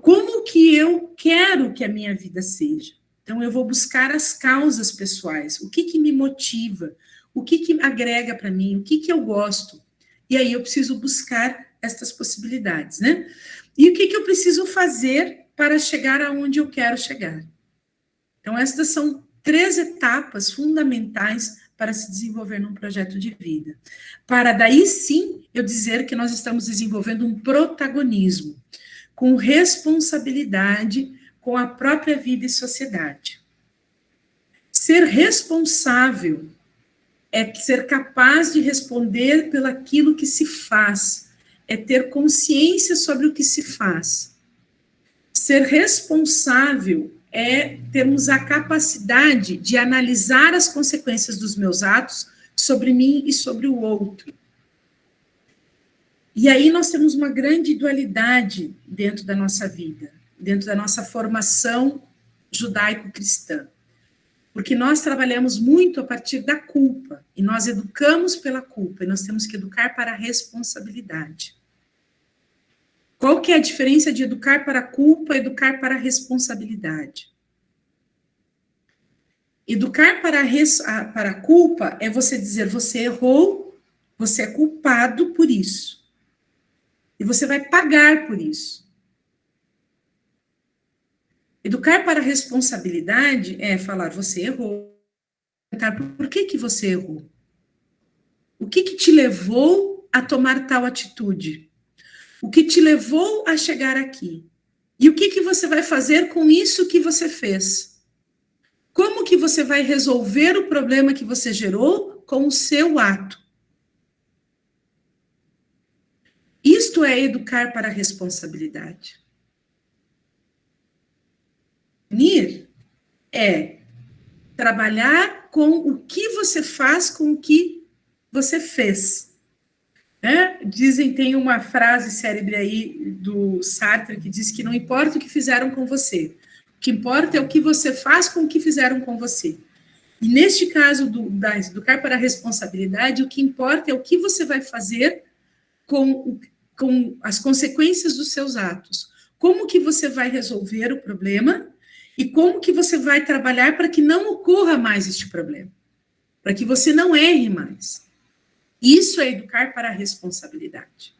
Como que eu quero que a minha vida seja? Então, eu vou buscar as causas pessoais, o que me motiva, o que agrega para mim, o que eu gosto. E aí eu preciso buscar estas possibilidades, né? E o que eu preciso fazer para chegar aonde eu quero chegar? Então, estas são 3 etapas fundamentais para se desenvolver num projeto de vida. Para daí sim eu dizer que nós estamos desenvolvendo um protagonismo, com responsabilidade com a própria vida e sociedade. Ser responsável é ser capaz de responder pelo aquilo que se faz, é ter consciência sobre o que se faz. Ser responsável é termos a capacidade de analisar as consequências dos meus atos sobre mim e sobre o outro. E aí nós temos uma grande dualidade dentro da nossa vida, dentro da nossa formação judaico-cristã. Porque nós trabalhamos muito a partir da culpa, e nós educamos pela culpa, e nós temos que educar para a responsabilidade. Qual que é a diferença de educar para a culpa e educar para a responsabilidade? Educar para a culpa é você dizer, você errou, você é culpado por isso. E você vai pagar por isso. Educar para a responsabilidade é falar, você errou. Por que você errou? O que te levou a tomar tal atitude? O que te levou a chegar aqui? E o que você vai fazer com isso que você fez? Como que você vai resolver o problema que você gerou com o seu ato? Isto é educar para a responsabilidade. Unir é trabalhar com o que você faz com o que você fez. Né? Dizem, tem uma frase célebre aí do Sartre que diz que não importa o que fizeram com você, o que importa é o que você faz com o que fizeram com você. E neste caso da educar para a responsabilidade, o que importa é o que você vai fazer com as consequências dos seus atos. Como que você vai resolver o problema e como que você vai trabalhar para que não ocorra mais este problema, para que você não erre mais. Isso é educar para a responsabilidade.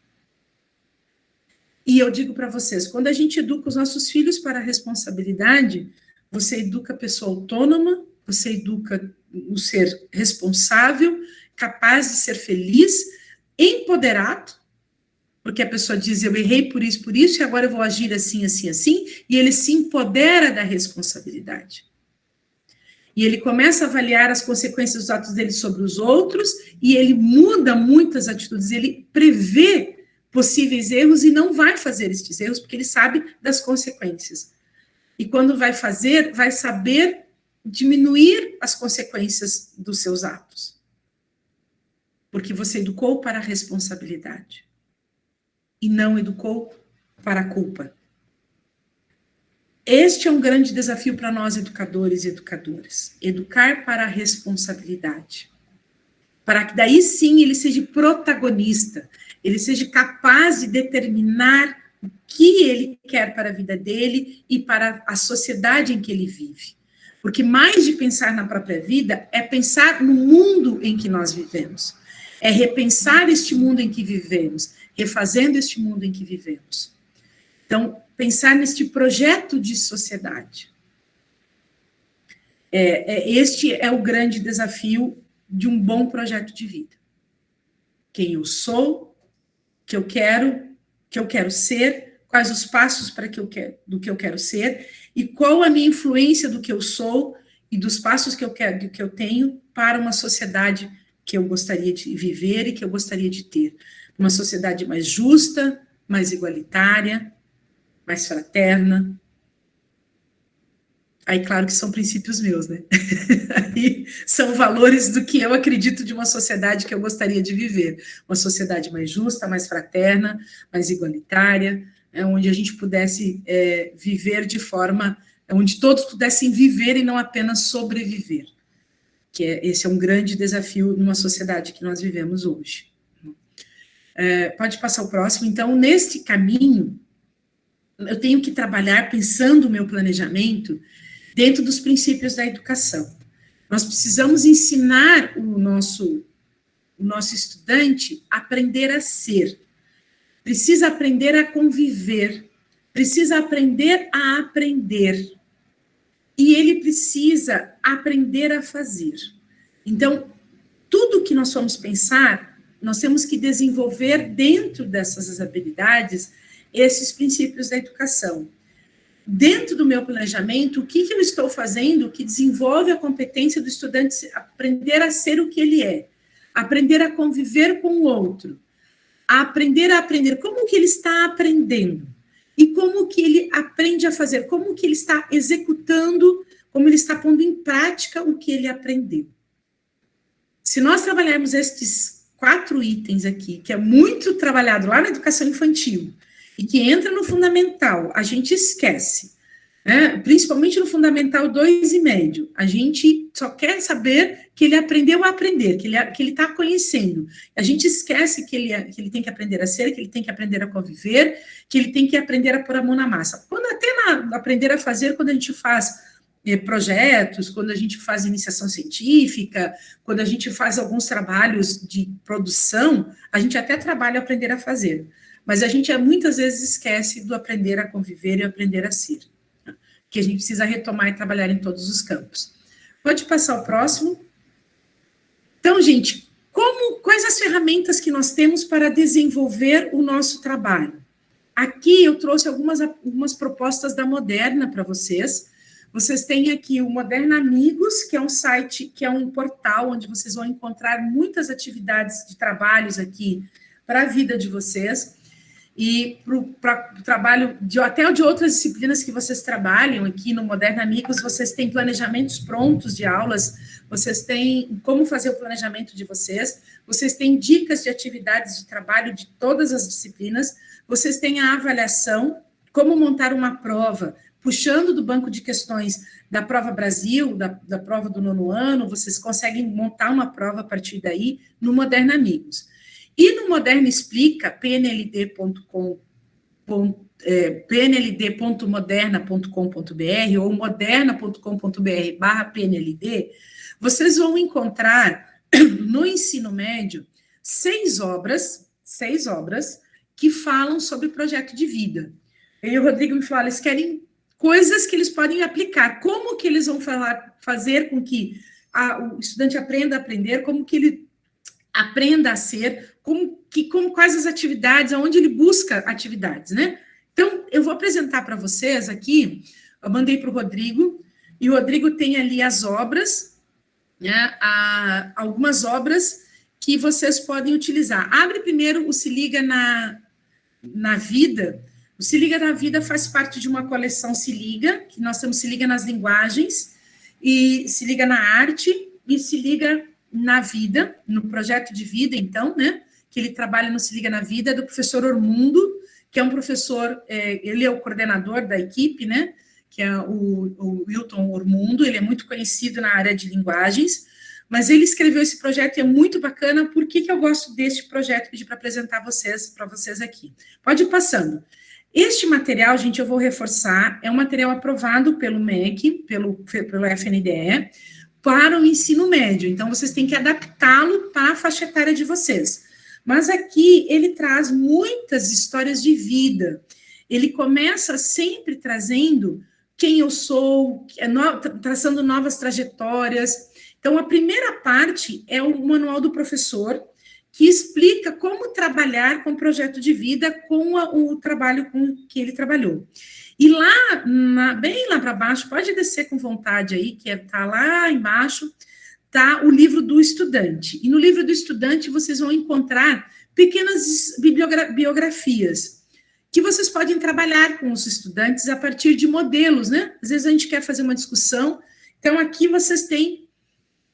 E eu digo para vocês, quando a gente educa os nossos filhos para a responsabilidade, você educa a pessoa autônoma, você educa o ser responsável, capaz de ser feliz, empoderado, porque a pessoa diz, eu errei por isso, e agora eu vou agir assim, assim, assim, e ele se empodera da responsabilidade. e ele começa a avaliar as consequências dos atos dele sobre os outros, e ele muda muitas atitudes, ele prevê possíveis erros e não vai fazer esses erros, porque ele sabe das consequências. E quando vai fazer, vai saber diminuir as consequências dos seus atos. Porque você educou para a responsabilidade e não educou para a culpa. Este é um grande desafio para nós, educadores e educadoras. Educar para a responsabilidade. Para que daí sim ele seja protagonista, ele seja capaz de determinar o que ele quer para a vida dele e para a sociedade em que ele vive. Porque mais de pensar na própria vida, é pensar no mundo em que nós vivemos. É repensar este mundo em que vivemos, refazendo este mundo em que vivemos. Então, pensar neste projeto de sociedade. Este é o grande desafio de um bom projeto de vida. Quem eu sou, que eu quero ser, quais os passos para do que eu quero ser, e qual a minha influência do que eu sou e dos passos que eu tenho para uma sociedade que eu gostaria de viver e que eu gostaria de ter. Uma sociedade mais justa, mais igualitária, mais fraterna. Aí, claro que são princípios meus, né? Aí são valores do que eu acredito de uma sociedade que eu gostaria de viver. Uma sociedade mais justa, mais fraterna, mais igualitária, onde a gente pudesse viver de forma... onde todos pudessem viver e não apenas sobreviver. Esse é um grande desafio numa sociedade que nós vivemos hoje. Pode passar o próximo. Então, neste caminho, eu tenho que trabalhar pensando o meu planejamento dentro dos princípios da educação. Nós precisamos ensinar o nosso estudante a aprender a ser, precisa aprender a conviver, precisa aprender a aprender, e ele precisa aprender a fazer. Então, tudo que nós vamos pensar, nós temos que desenvolver dentro dessas habilidades esses princípios da educação. Dentro do meu planejamento, o que eu estou fazendo que desenvolve a competência do estudante aprender a ser o que ele é, aprender a conviver com o outro, a aprender como que ele está aprendendo e como que ele aprende a fazer, como que ele está executando, como ele está pondo em prática o que ele aprendeu. Se nós trabalharmos estes 4 itens aqui, que é muito trabalhado lá na educação infantil, e que entra no fundamental, a gente esquece, né? Principalmente no fundamental 2 e médio, a gente só quer saber que ele aprendeu a aprender, que ele está conhecendo. A gente esquece que ele tem que aprender a ser, que ele tem que aprender a conviver, que ele tem que aprender a pôr a mão na massa. Quando até aprender a fazer, quando a gente faz projetos, quando a gente faz iniciação científica, quando a gente faz alguns trabalhos de produção, a gente até trabalha a aprender a fazer. Mas a gente muitas vezes esquece do aprender a conviver e aprender a ser, que a gente precisa retomar e trabalhar em todos os campos. Pode passar o próximo. Então, gente, quais as ferramentas que nós temos para desenvolver o nosso trabalho? Aqui eu trouxe algumas propostas da Moderna para vocês. Vocês têm aqui o Moderna Amigos, que é um site, que é um portal onde vocês vão encontrar muitas atividades de trabalhos aqui para a vida de vocês. E para o trabalho, até de outras disciplinas que vocês trabalham aqui no Moderna Amigos, vocês têm planejamentos prontos de aulas, vocês têm como fazer o planejamento de vocês têm dicas de atividades de trabalho de todas as disciplinas, vocês têm a avaliação, como montar uma prova, puxando do banco de questões da Prova Brasil, da prova do 9º ano, vocês conseguem montar uma prova a partir daí no Moderna Amigos. E no Moderna Explica, pnld.moderna.com.br ou moderna.com.br/pnld, vocês vão encontrar no ensino médio 6 obras que falam sobre projeto de vida. E o Rodrigo me falou, eles querem coisas que eles podem aplicar, como que eles vão fazer com que o estudante aprenda a aprender, como que ele aprenda a ser, quais as atividades, aonde ele busca atividades, né? Então, eu vou apresentar para vocês aqui, eu mandei para o Rodrigo, e o Rodrigo tem ali as obras, né, algumas obras que vocês podem utilizar. Abre primeiro o Se Liga na Vida. O Se Liga na Vida faz parte de uma coleção Se Liga, que nós temos Se Liga nas Linguagens, e Se Liga na Arte, e Se Liga na Vida, no projeto de vida, então, né, que ele trabalha no Se Liga na Vida, do professor Ormundo, que é um professor, ele é o coordenador da equipe, né, que é o Wilton Ormundo, ele é muito conhecido na área de linguagens, mas ele escreveu esse projeto e é muito bacana. Por que eu gosto deste projeto? Pedi para apresentar para vocês aqui. Pode ir passando. Este material, gente, eu vou reforçar, é um material aprovado pelo MEC, pelo FNDE, para o ensino médio. Então, vocês têm que adaptá-lo para a faixa etária de vocês. Mas aqui, ele traz muitas histórias de vida. Ele começa sempre trazendo quem eu sou, traçando novas trajetórias. Então, a primeira parte é o manual do professor, que explica como trabalhar com o projeto de vida, com o trabalho com que ele trabalhou. E lá, bem lá para baixo, pode descer com vontade aí, que está lá embaixo, está o livro do estudante. E no livro do estudante, vocês vão encontrar pequenas biografias, que vocês podem trabalhar com os estudantes a partir de modelos, né? Às vezes a gente quer fazer uma discussão, então aqui vocês têm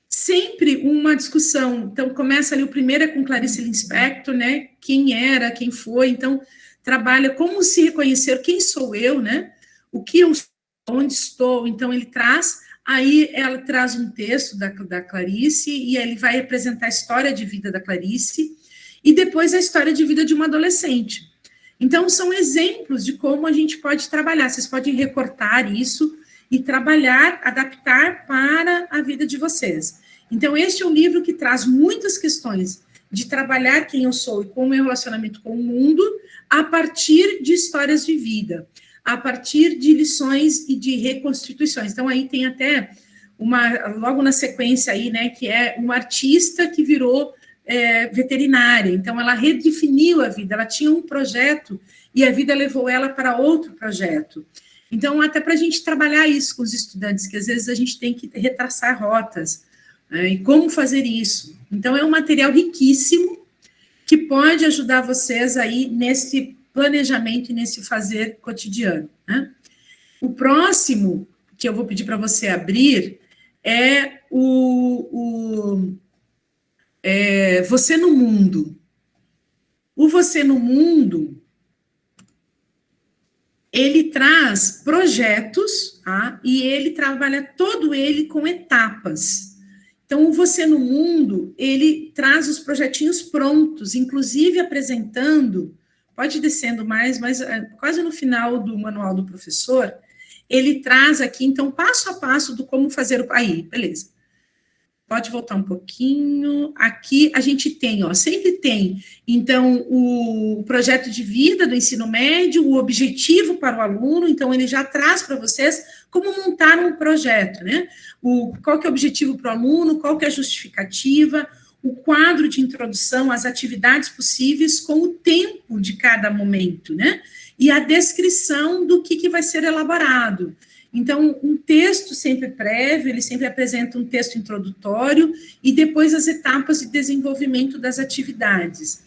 sempre uma discussão. Então, começa ali, o primeiro é com Clarice Lispector, né? Quem era, quem foi, então, trabalha como se reconhecer, quem sou eu, né? O que eu sou, onde estou. Então, ele traz, aí ela traz um texto da Clarice, e ele vai apresentar a história de vida da Clarice, e depois a história de vida de uma adolescente. Então, são exemplos de como a gente pode trabalhar. Vocês podem recortar isso e trabalhar, adaptar para a vida de vocês. Então, este é um livro que traz muitas questões de trabalhar quem eu sou e com o meu relacionamento com o mundo a partir de histórias de vida, a partir de lições e de reconstituições. Então, aí tem até logo na sequência aí, né, que é uma artista que virou veterinária. Então, ela redefiniu a vida, ela tinha um projeto e a vida levou ela para outro projeto. Então, até para a gente trabalhar isso com os estudantes, que às vezes a gente tem que retraçar rotas, e como fazer isso. Então, é um material riquíssimo que pode ajudar vocês aí nesse planejamento e nesse fazer cotidiano, né? O próximo que eu vou pedir para você abrir é Você no Mundo. O Você no Mundo, ele traz projetos, tá? E ele trabalha todo ele com etapas. Então, o Você no Mundo, ele traz os projetinhos prontos, inclusive apresentando, pode ir descendo mais, mas quase no final do manual do professor, ele traz aqui, então, passo a passo do como fazer aí, beleza. Pode voltar um pouquinho. Aqui a gente tem, sempre tem, então, o projeto de vida do ensino médio, o objetivo para o aluno, então ele já traz para vocês como montar um projeto, né? Qual que é o objetivo para o aluno, qual que é a justificativa, o quadro de introdução, as atividades possíveis com o tempo de cada momento, né? E a descrição do que vai ser elaborado. Então, um texto sempre prévio, ele sempre apresenta um texto introdutório e depois as etapas de desenvolvimento das atividades.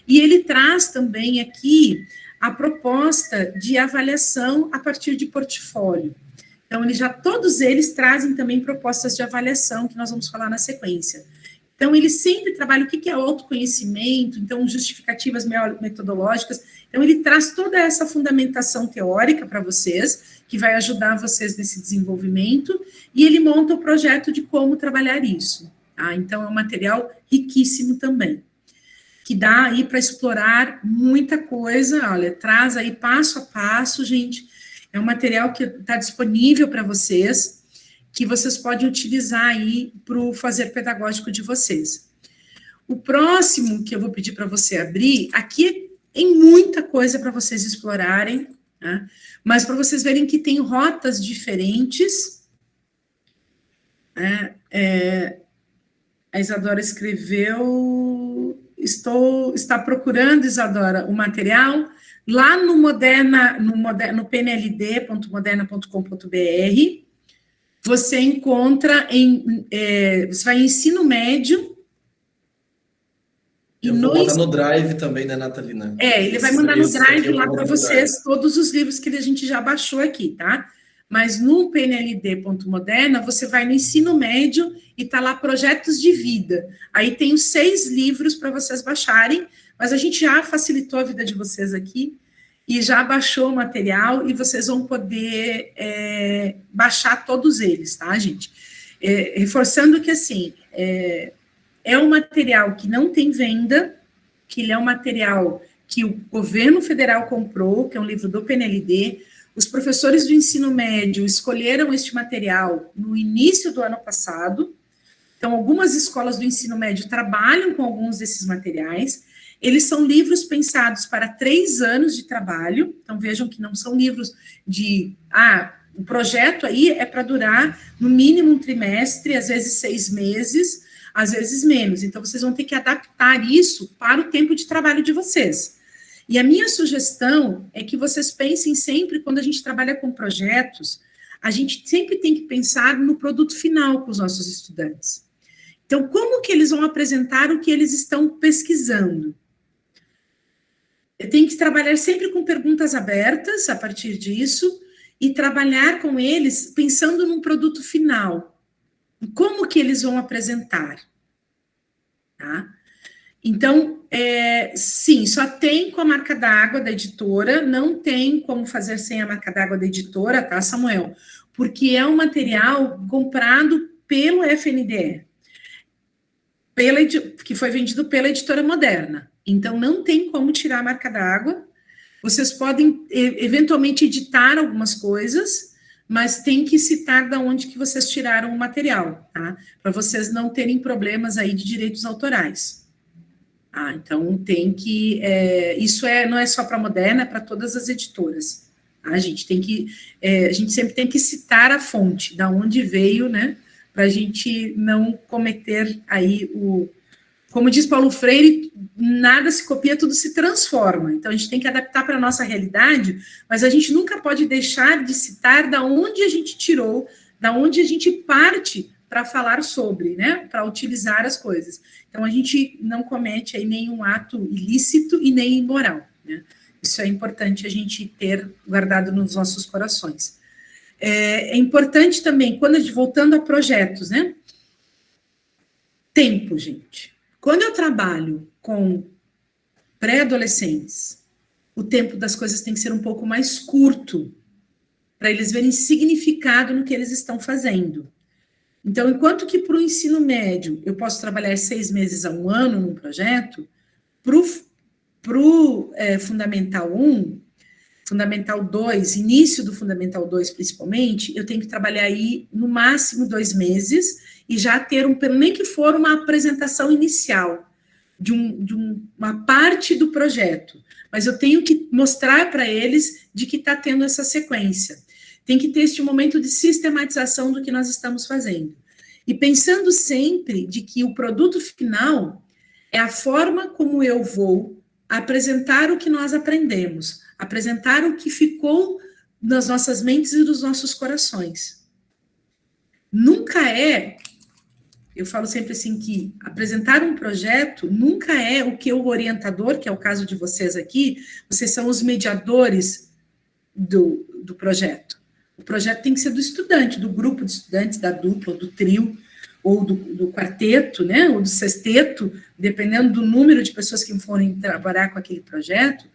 E ele traz também aqui a proposta de avaliação a partir de portfólio. Então, todos eles trazem também propostas de avaliação, que nós vamos falar na sequência. Então, ele sempre trabalha o que é autoconhecimento, então, justificativas metodológicas. Então, ele traz toda essa fundamentação teórica para vocês, que vai ajudar vocês nesse desenvolvimento, e ele monta o projeto de como trabalhar isso. Tá? Então, é um material riquíssimo também, que dá aí para explorar muita coisa. Olha, traz aí passo a passo, gente. É um material que está disponível para vocês, que vocês podem utilizar aí para o fazer pedagógico de vocês. O próximo que eu vou pedir para você abrir, aqui tem muita coisa para vocês explorarem, né? Mas para vocês verem que tem rotas diferentes. A Isadora escreveu, está procurando, Isadora, o material lá no PNLD.moderna.com.br. você encontra você vai em ensino médio. Eu vou botar no Drive também, né, Natalina? Ele vai mandar no Drive lá para vocês todos os livros que a gente já baixou aqui, tá? Mas no PNLD.moderna, você vai no ensino médio e tá lá projetos de vida. Aí tem os 6 livros para vocês baixarem, mas a gente já facilitou a vida de vocês aqui e já baixou o material e vocês vão poder baixar todos eles, tá, gente? Reforçando que, assim, é um material que não tem venda, que ele é um material que o governo federal comprou, que é um livro do PNLD. Os professores do ensino médio escolheram este material no início do ano passado. Então, algumas escolas do ensino médio trabalham com alguns desses materiais. Eles são livros pensados para 3 anos de trabalho. Então, vejam que não são livros de... o projeto aí é para durar no mínimo um trimestre, às vezes 6 meses, às vezes menos. Então, vocês vão ter que adaptar isso para o tempo de trabalho de vocês. E a minha sugestão é que vocês pensem sempre, quando a gente trabalha com projetos, a gente sempre tem que pensar no produto final com os nossos estudantes. Então, como que eles vão apresentar o que eles estão pesquisando? Eu tenho que trabalhar sempre com perguntas abertas a partir disso e trabalhar com eles pensando num produto final. Como que eles vão apresentar? Tá? Então, sim, só tem com a marca d'água da editora, não tem como fazer sem a marca d'água da editora, tá, Samuel? Porque é um material comprado pelo FNDE, que foi vendido pela editora Moderna. Então, não tem como tirar a marca d'água. Vocês podem, eventualmente, editar algumas coisas, mas tem que citar de onde que vocês tiraram o material, tá? Para vocês não terem problemas aí de direitos autorais. Então, tem que... isso não é só para a Moderna, é para todas as editoras. Tá? A gente sempre tem que citar a fonte, da onde veio, né? Para a gente não cometer aí Como diz Paulo Freire, nada se copia, tudo se transforma. Então, a gente tem que adaptar para a nossa realidade, mas a gente nunca pode deixar de citar da onde a gente tirou, da onde a gente parte para falar sobre, né? Para utilizar as coisas. Então, a gente não comete aí nenhum ato ilícito e nem imoral, né? Isso é importante a gente ter guardado nos nossos corações. É importante também, voltando a projetos, né? Tempo, gente. Quando eu trabalho com pré-adolescentes, o tempo das coisas tem que ser um pouco mais curto, para eles verem significado no que eles estão fazendo. Então, enquanto que para o ensino médio eu posso trabalhar 6 meses a 1 ano num projeto, para o Fundamental 1, Fundamental 2, início do Fundamental 2 principalmente, eu tenho que trabalhar aí no máximo 2 meses e já ter nem que for uma apresentação inicial de uma parte do projeto, mas eu tenho que mostrar para eles de que está tendo essa sequência. Tem que ter este momento de sistematização do que nós estamos fazendo. E pensando sempre de que o produto final é a forma como eu vou apresentar o que nós aprendemos, apresentar o que ficou nas nossas mentes e nos nossos corações. Nunca eu falo sempre assim que apresentar um projeto nunca é o que o orientador, que é o caso de vocês aqui, vocês são os mediadores do projeto. O projeto tem que ser do estudante, do grupo de estudantes, da dupla, do trio, ou do quarteto, né, ou do sexteto, dependendo do número de pessoas que forem trabalhar com aquele projeto.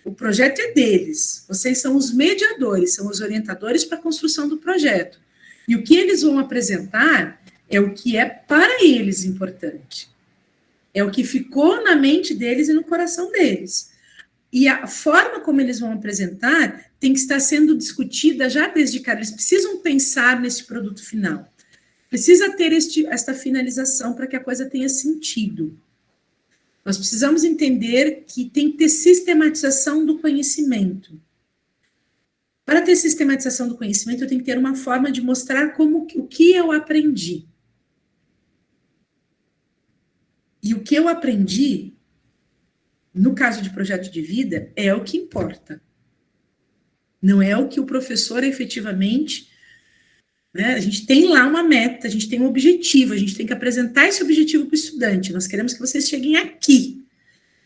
O projeto é deles, vocês são os mediadores, são os orientadores para a construção do projeto. E o que eles vão apresentar é o que é para eles importante. É o que ficou na mente deles e no coração deles. E a forma como eles vão apresentar tem que estar sendo discutida já desde cara. Eles precisam pensar nesse produto final. Precisa ter esta finalização para que a coisa tenha sentido. Nós precisamos entender que tem que ter sistematização do conhecimento. Para ter sistematização do conhecimento, eu tenho que ter uma forma de mostrar o que eu aprendi. E o que eu aprendi, no caso de projeto de vida, é o que importa. Não é o que o professor efetivamente né? A gente tem lá uma meta, a gente tem um objetivo, a gente tem que apresentar esse objetivo para o estudante. Nós queremos que vocês cheguem aqui.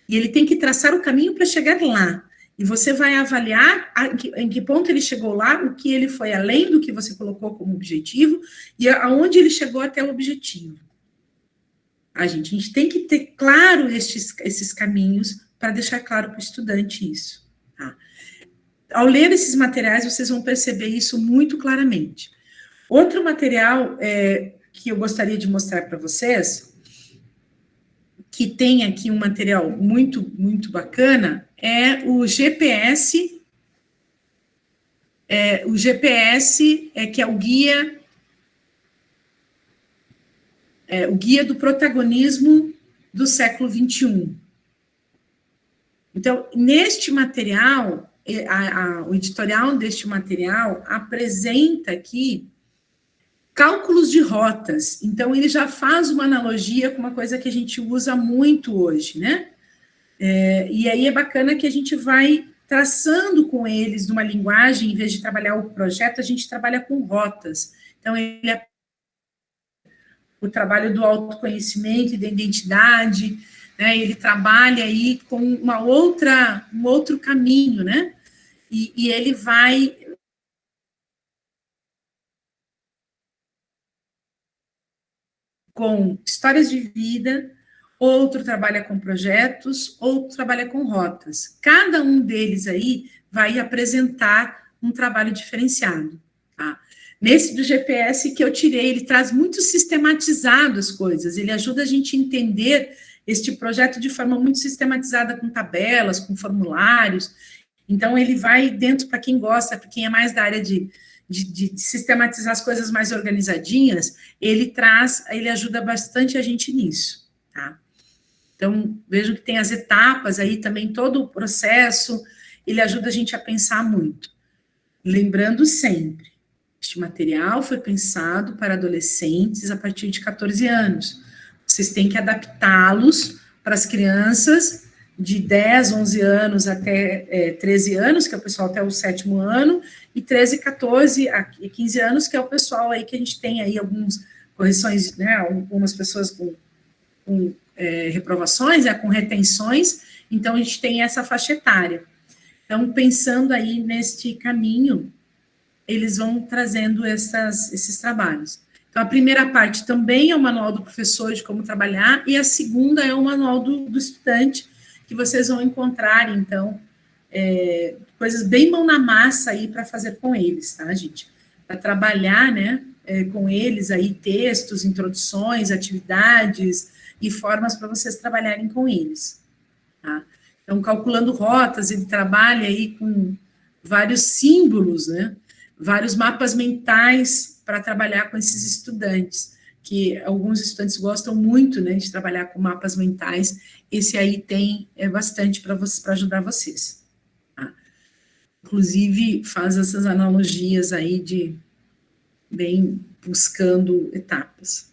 E ele tem que traçar o caminho para chegar lá. E você vai avaliar em que ponto ele chegou lá, o que ele foi além do que você colocou como objetivo e aonde ele chegou até o objetivo. A gente tem que ter claro esses caminhos para deixar claro para o estudante isso. Tá? Ao ler esses materiais, vocês vão perceber isso muito claramente. Outro material que eu gostaria de mostrar para vocês, que tem aqui um material muito, muito bacana, é o GPS. O GPS que é o guia do protagonismo do século XXI. Então, neste material, o editorial deste material apresenta aqui cálculos de rotas. Então, ele já faz uma analogia com uma coisa que a gente usa muito hoje, né? E aí é bacana que a gente vai traçando com eles numa linguagem, em vez de trabalhar o projeto, a gente trabalha com rotas. Então, ele é o trabalho do autoconhecimento e da identidade, né? Ele trabalha aí com um outro caminho, né? E ele vai com histórias de vida, outro trabalha com projetos, outro trabalha com rotas. Cada um deles aí vai apresentar um trabalho diferenciado. Tá? Nesse do GPS que eu tirei, ele traz muito sistematizado as coisas, ele ajuda a gente a entender este projeto de forma muito sistematizada, com tabelas, com formulários. Então, ele vai dentro, para quem gosta, para quem é mais da área de sistematizar as coisas mais organizadinhas, ele ajuda bastante a gente nisso, tá? Então, vejo que tem as etapas aí também, todo o processo, ele ajuda a gente a pensar muito. Lembrando sempre, este material foi pensado para adolescentes a partir de 14 anos. Vocês têm que adaptá-los para as crianças de 10, 11 anos até 13 anos, que é o pessoal até o 7º ano, e 13, 14 e 15 anos, que é o pessoal aí que a gente tem aí algumas correções, né, algumas pessoas com reprovações, com retenções, então a gente tem essa faixa etária. Então, pensando aí neste caminho, eles vão trazendo esses trabalhos. Então, a primeira parte também é o manual do professor de como trabalhar, e a segunda é o manual do estudante, que vocês vão encontrar, então, coisas bem mão na massa aí para fazer com eles, tá, gente? Para trabalhar, né, com eles aí textos, introduções, atividades e formas para vocês trabalharem com eles, tá? Então, calculando rotas, ele trabalha aí com vários símbolos, né, vários mapas mentais para trabalhar com esses estudantes, que alguns estudantes gostam muito, né, de trabalhar com mapas mentais. Esse aí tem bastante para ajudar vocês. Tá? Inclusive, faz essas analogias aí de bem buscando etapas.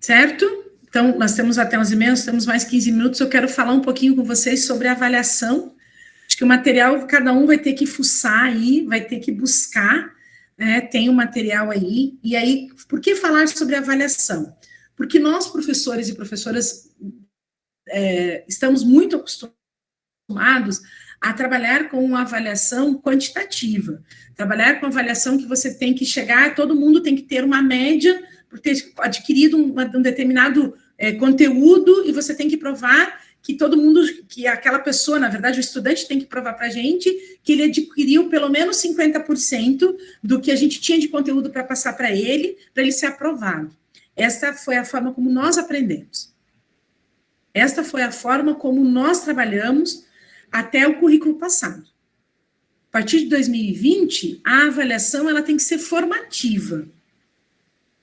Certo? Então, nós temos até 11h30, temos mais 15 minutos. Eu quero falar um pouquinho com vocês sobre a avaliação. Acho que o material, cada um vai ter que fuçar aí, vai ter que buscar, né? Tem um material aí. E aí, por que falar sobre avaliação? Porque nós, professores e professoras, estamos muito acostumados a trabalhar com uma avaliação quantitativa. Trabalhar com avaliação que você tem que chegar, todo mundo tem que ter uma média, por ter adquirido um determinado conteúdo, e você tem que provar que todo mundo, que aquela pessoa, na verdade, o estudante tem que provar para a gente que ele adquiriu pelo menos 50% do que a gente tinha de conteúdo para passar para ele ser aprovado. Esta foi a forma como nós aprendemos. Esta foi a forma como nós trabalhamos até o currículo passado. A partir de 2020, a avaliação ela tem que ser formativa.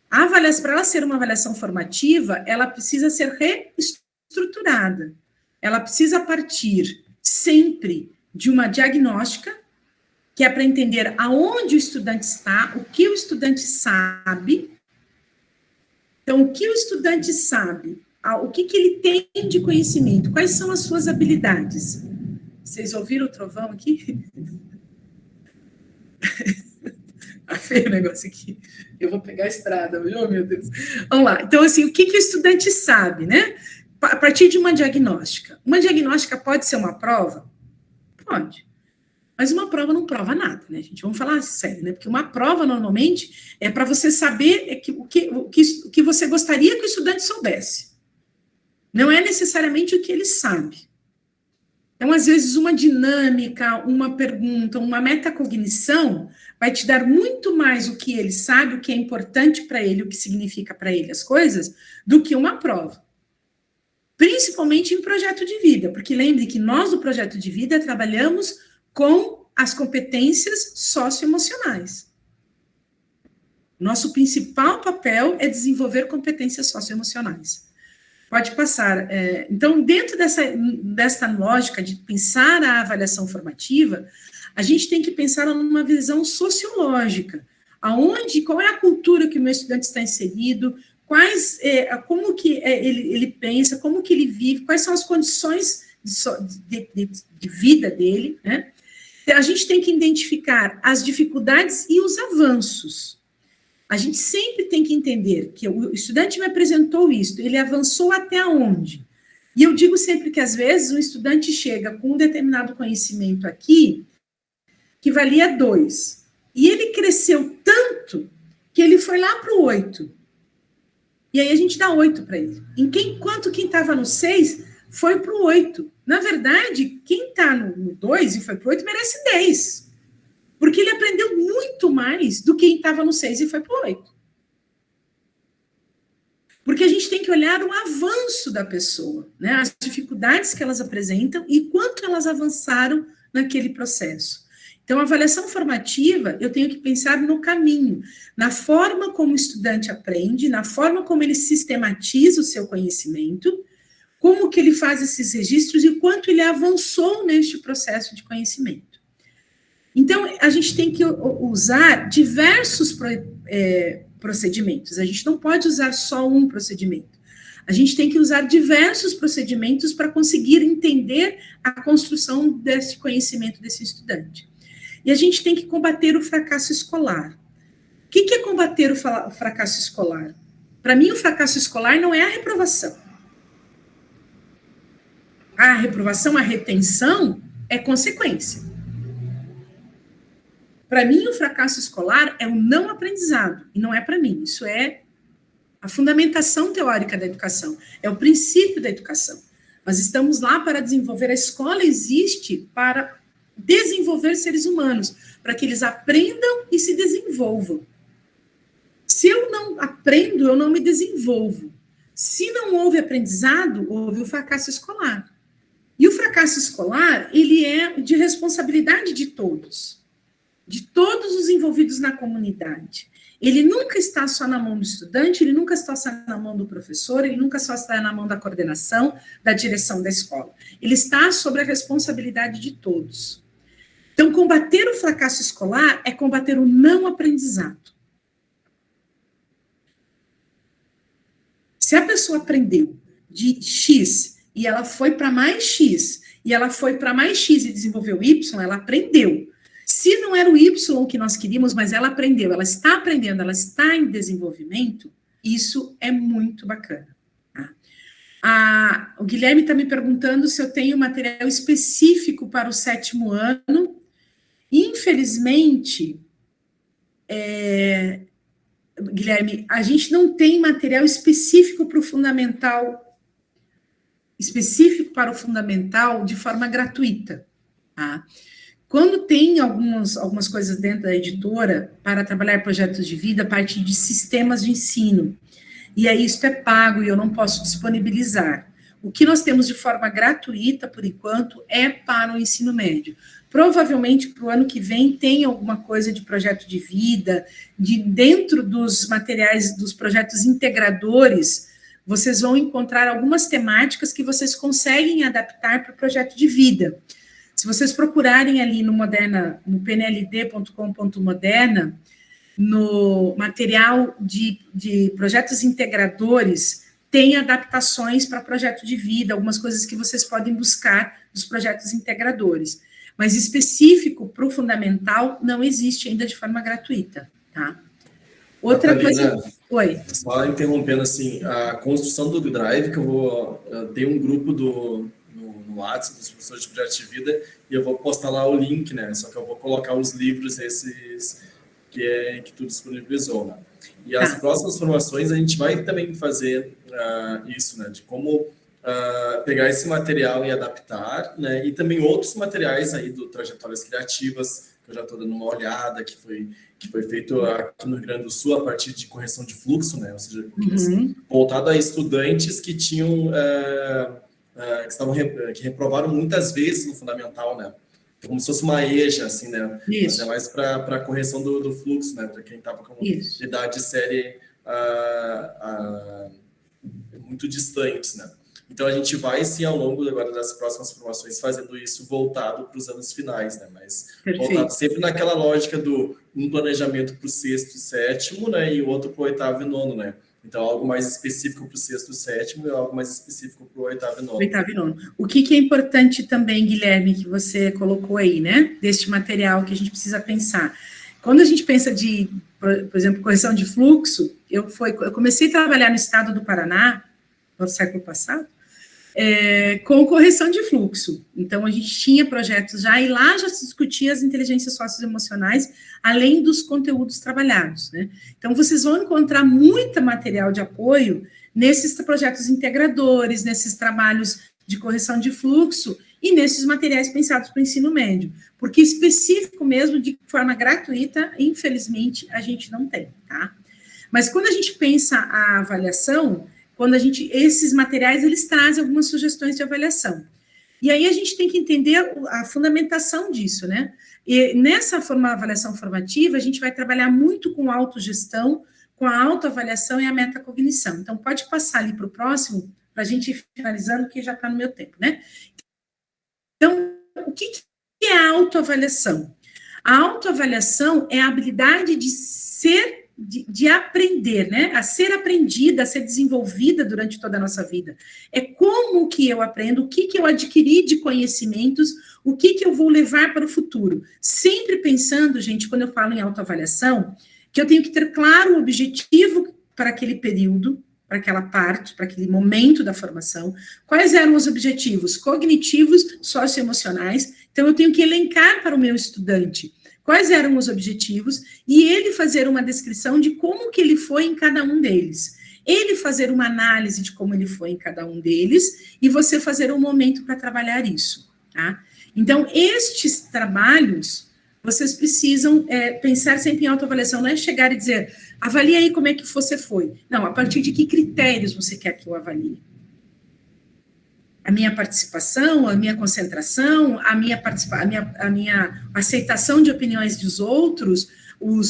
A avaliação, para ela ser uma avaliação formativa, ela precisa ser reestruturada. Ela precisa partir sempre de uma diagnóstica, que é para entender aonde o estudante está, o que o estudante sabe. Então, o que o estudante sabe, o que ele tem de conhecimento, quais são as suas habilidades. Vocês ouviram o trovão aqui? Tá feio o negócio aqui. Eu vou pegar a estrada, oh, meu Deus. Vamos lá. Então, assim, o que o estudante sabe, né? A partir de uma diagnóstica. Uma diagnóstica pode ser uma prova? Pode. Mas uma prova não prova nada, né, gente? Vamos falar sério, né? Porque uma prova, normalmente, é para você saber o que você gostaria que o estudante soubesse. Não é necessariamente o que ele sabe. Então, às vezes, uma dinâmica, uma pergunta, uma metacognição vai te dar muito mais o que ele sabe, o que é importante para ele, o que significa para ele as coisas, do que uma prova. Principalmente em projeto de vida, porque lembre que nós, do projeto de vida, trabalhamos com as competências socioemocionais. Nosso principal papel é desenvolver competências socioemocionais. Pode passar. Então, dentro dessa lógica de pensar a avaliação formativa, a gente tem que pensar numa visão sociológica. Qual é a cultura que o meu estudante está inserido, como que ele pensa, como que ele vive, quais são as condições de vida dele, né? A gente tem que identificar as dificuldades e os avanços. A gente sempre tem que entender que o estudante me apresentou isso, ele avançou até onde? E eu digo sempre que, às vezes, um estudante chega com um determinado conhecimento aqui, que valia 2, e ele cresceu tanto que ele foi lá para o 8. E aí a gente dá 8 para ele. Enquanto quem estava no 6 foi para o 8. Na verdade, quem está no 2 e foi para o 8 merece 10. Porque ele aprendeu muito mais do que quem estava no 6 e foi para o 8. Porque a gente tem que olhar o avanço da pessoa, né? As dificuldades que elas apresentam e quanto elas avançaram naquele processo. Então, a avaliação formativa, eu tenho que pensar no caminho, na forma como o estudante aprende, na forma como ele sistematiza o seu conhecimento, como que ele faz esses registros e o quanto ele avançou neste processo de conhecimento. Então, a gente tem que usar diversos procedimentos, a gente não pode usar só um procedimento. A gente tem que usar diversos procedimentos para conseguir entender a construção desse conhecimento desse estudante. E a gente tem que combater o fracasso escolar. O que é combater o fracasso escolar? Para mim, o fracasso escolar não é a reprovação. A reprovação, a retenção, é consequência. Para mim, o fracasso escolar é o não aprendizado, e não é para mim, isso é a fundamentação teórica da educação, é o princípio da educação. Nós estamos lá para desenvolver, a escola existe para desenvolver seres humanos, para que eles aprendam e se desenvolvam. Se eu não aprendo, eu não me desenvolvo. Se não houve aprendizado, houve o fracasso escolar. E o fracasso escolar, ele é de responsabilidade de todos os envolvidos na comunidade. Ele nunca está só na mão do estudante, ele nunca está só na mão do professor, ele nunca só está na mão da coordenação, da direção da escola. Ele está sobre a responsabilidade de todos. Então, combater o fracasso escolar é combater o não aprendizado. Se a pessoa aprendeu de X e ela foi para mais X, e ela foi para mais X e desenvolveu Y, ela aprendeu. Se não era o Y que nós queríamos, mas ela aprendeu, ela está aprendendo, ela está em desenvolvimento, isso é muito bacana. Tá? O Guilherme está me perguntando se eu tenho material específico para o 7º ano. Infelizmente, Guilherme, a gente não tem material específico para o fundamental, de forma gratuita, tá? Quando tem algumas coisas dentro da editora para trabalhar projetos de vida a partir de sistemas de ensino, e aí isso é pago e eu não posso disponibilizar. O que nós temos de forma gratuita, por enquanto, é para o ensino médio. Provavelmente, para o ano que vem, tem alguma coisa de projeto de vida, dentro dos materiais dos projetos integradores, vocês vão encontrar algumas temáticas que vocês conseguem adaptar para o projeto de vida. Se vocês procurarem ali no pnld.com.moderna, no material de projetos integradores, tem adaptações para projeto de vida, algumas coisas que vocês podem buscar dos projetos integradores. Mas específico para o fundamental não existe ainda de forma gratuita, tá? Outra coisa... Oi. Só interrompendo, assim, a construção do Drive, que eu tenho um grupo no WhatsApp dos professores de projeto de vida, e eu vou postar lá o link, né? Só que eu vou colocar os livros esses que tu disponibilizou, né? E as próximas formações a gente vai também fazer isso, né? De como pegar esse material e adaptar, né? E também outros materiais aí do Trajetórias Criativas, que eu já estou dando uma olhada, que foi feito aqui no Rio Grande do Sul a partir de correção de fluxo, né? Ou seja, voltado a estudantes que tinham que reprovaram muitas vezes no fundamental, né? Como se fosse uma EJA, assim, né? Isso. Mas é mais para correção do fluxo, né? Para quem estava com idade série muito distantes, né? Então, a gente vai, sim, ao longo agora das próximas formações, fazendo isso voltado para os anos finais, né? Mas voltado sempre naquela lógica do um planejamento para o 6º e 7º, né? E o outro para o 8º e 9º, né? Então, algo mais específico para o 6º e 7º e algo mais específico para o 8º e 9º. 8º e 9º. O que é importante também, Guilherme, que você colocou aí, né? Deste material que a gente precisa pensar. Quando a gente pensa por exemplo, correção de fluxo, eu comecei a trabalhar no estado do Paraná, no século passado, com correção de fluxo. Então, a gente tinha projetos já, e lá já se discutia as inteligências socioemocionais, além dos conteúdos trabalhados, né? Então, vocês vão encontrar muito material de apoio nesses projetos integradores, nesses trabalhos de correção de fluxo e nesses materiais pensados para o ensino médio, porque específico mesmo, de forma gratuita, infelizmente, a gente não tem, tá? Mas quando a gente pensa a avaliação, esses materiais, eles trazem algumas sugestões de avaliação. E aí a gente tem que entender a fundamentação disso, né? E nessa avaliação formativa, a gente vai trabalhar muito com autogestão, com a autoavaliação e a metacognição. Então, pode passar ali para o próximo, para a gente ir finalizando, que já está no meu tempo, né? Então, o que é a autoavaliação? A autoavaliação é a habilidade de aprender, né? A ser aprendida, a ser desenvolvida durante toda a nossa vida. É como que eu aprendo, o que eu adquiri de conhecimentos, o que eu vou levar para o futuro. Sempre pensando, gente, quando eu falo em autoavaliação, que eu tenho que ter claro o objetivo para aquele período, para aquela parte, para aquele momento da formação. Quais eram os objetivos cognitivos, socioemocionais? Então, eu tenho que elencar para o meu estudante quais eram os objetivos, e ele fazer uma descrição de como que ele foi em cada um deles. Ele fazer uma análise de como ele foi em cada um deles, e você fazer um momento para trabalhar isso, tá? Então, estes trabalhos, vocês precisam pensar sempre em autoavaliação, não é chegar e dizer, avalie aí como é que você foi. Não, a partir de que critérios você quer que eu avalie? A minha participação, a minha concentração, a minha aceitação de opiniões dos outros, o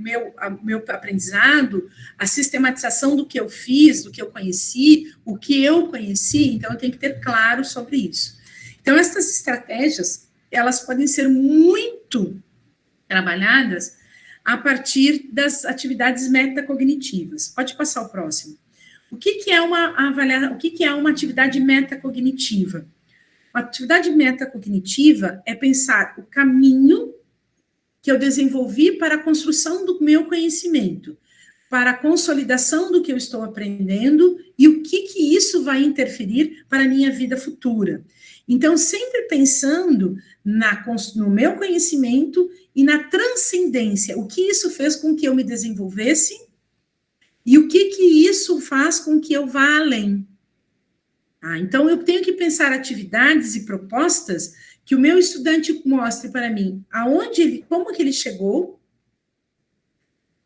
meu aprendizado, a sistematização do que eu fiz, do que eu conheci, o que eu conheci, então eu tenho que ter claro sobre isso. Então, essas estratégias, elas podem ser muito trabalhadas a partir das atividades metacognitivas. Pode passar o próximo. O que é uma atividade metacognitiva? Uma atividade metacognitiva é pensar o caminho que eu desenvolvi para a construção do meu conhecimento, para a consolidação do que eu estou aprendendo e o que isso vai interferir para a minha vida futura. Então, sempre pensando no meu conhecimento e na transcendência, o que isso fez com que eu me desenvolvesse e o que isso faz com que eu vá além. Então, eu tenho que pensar atividades e propostas que o meu estudante mostre para mim como que ele chegou, o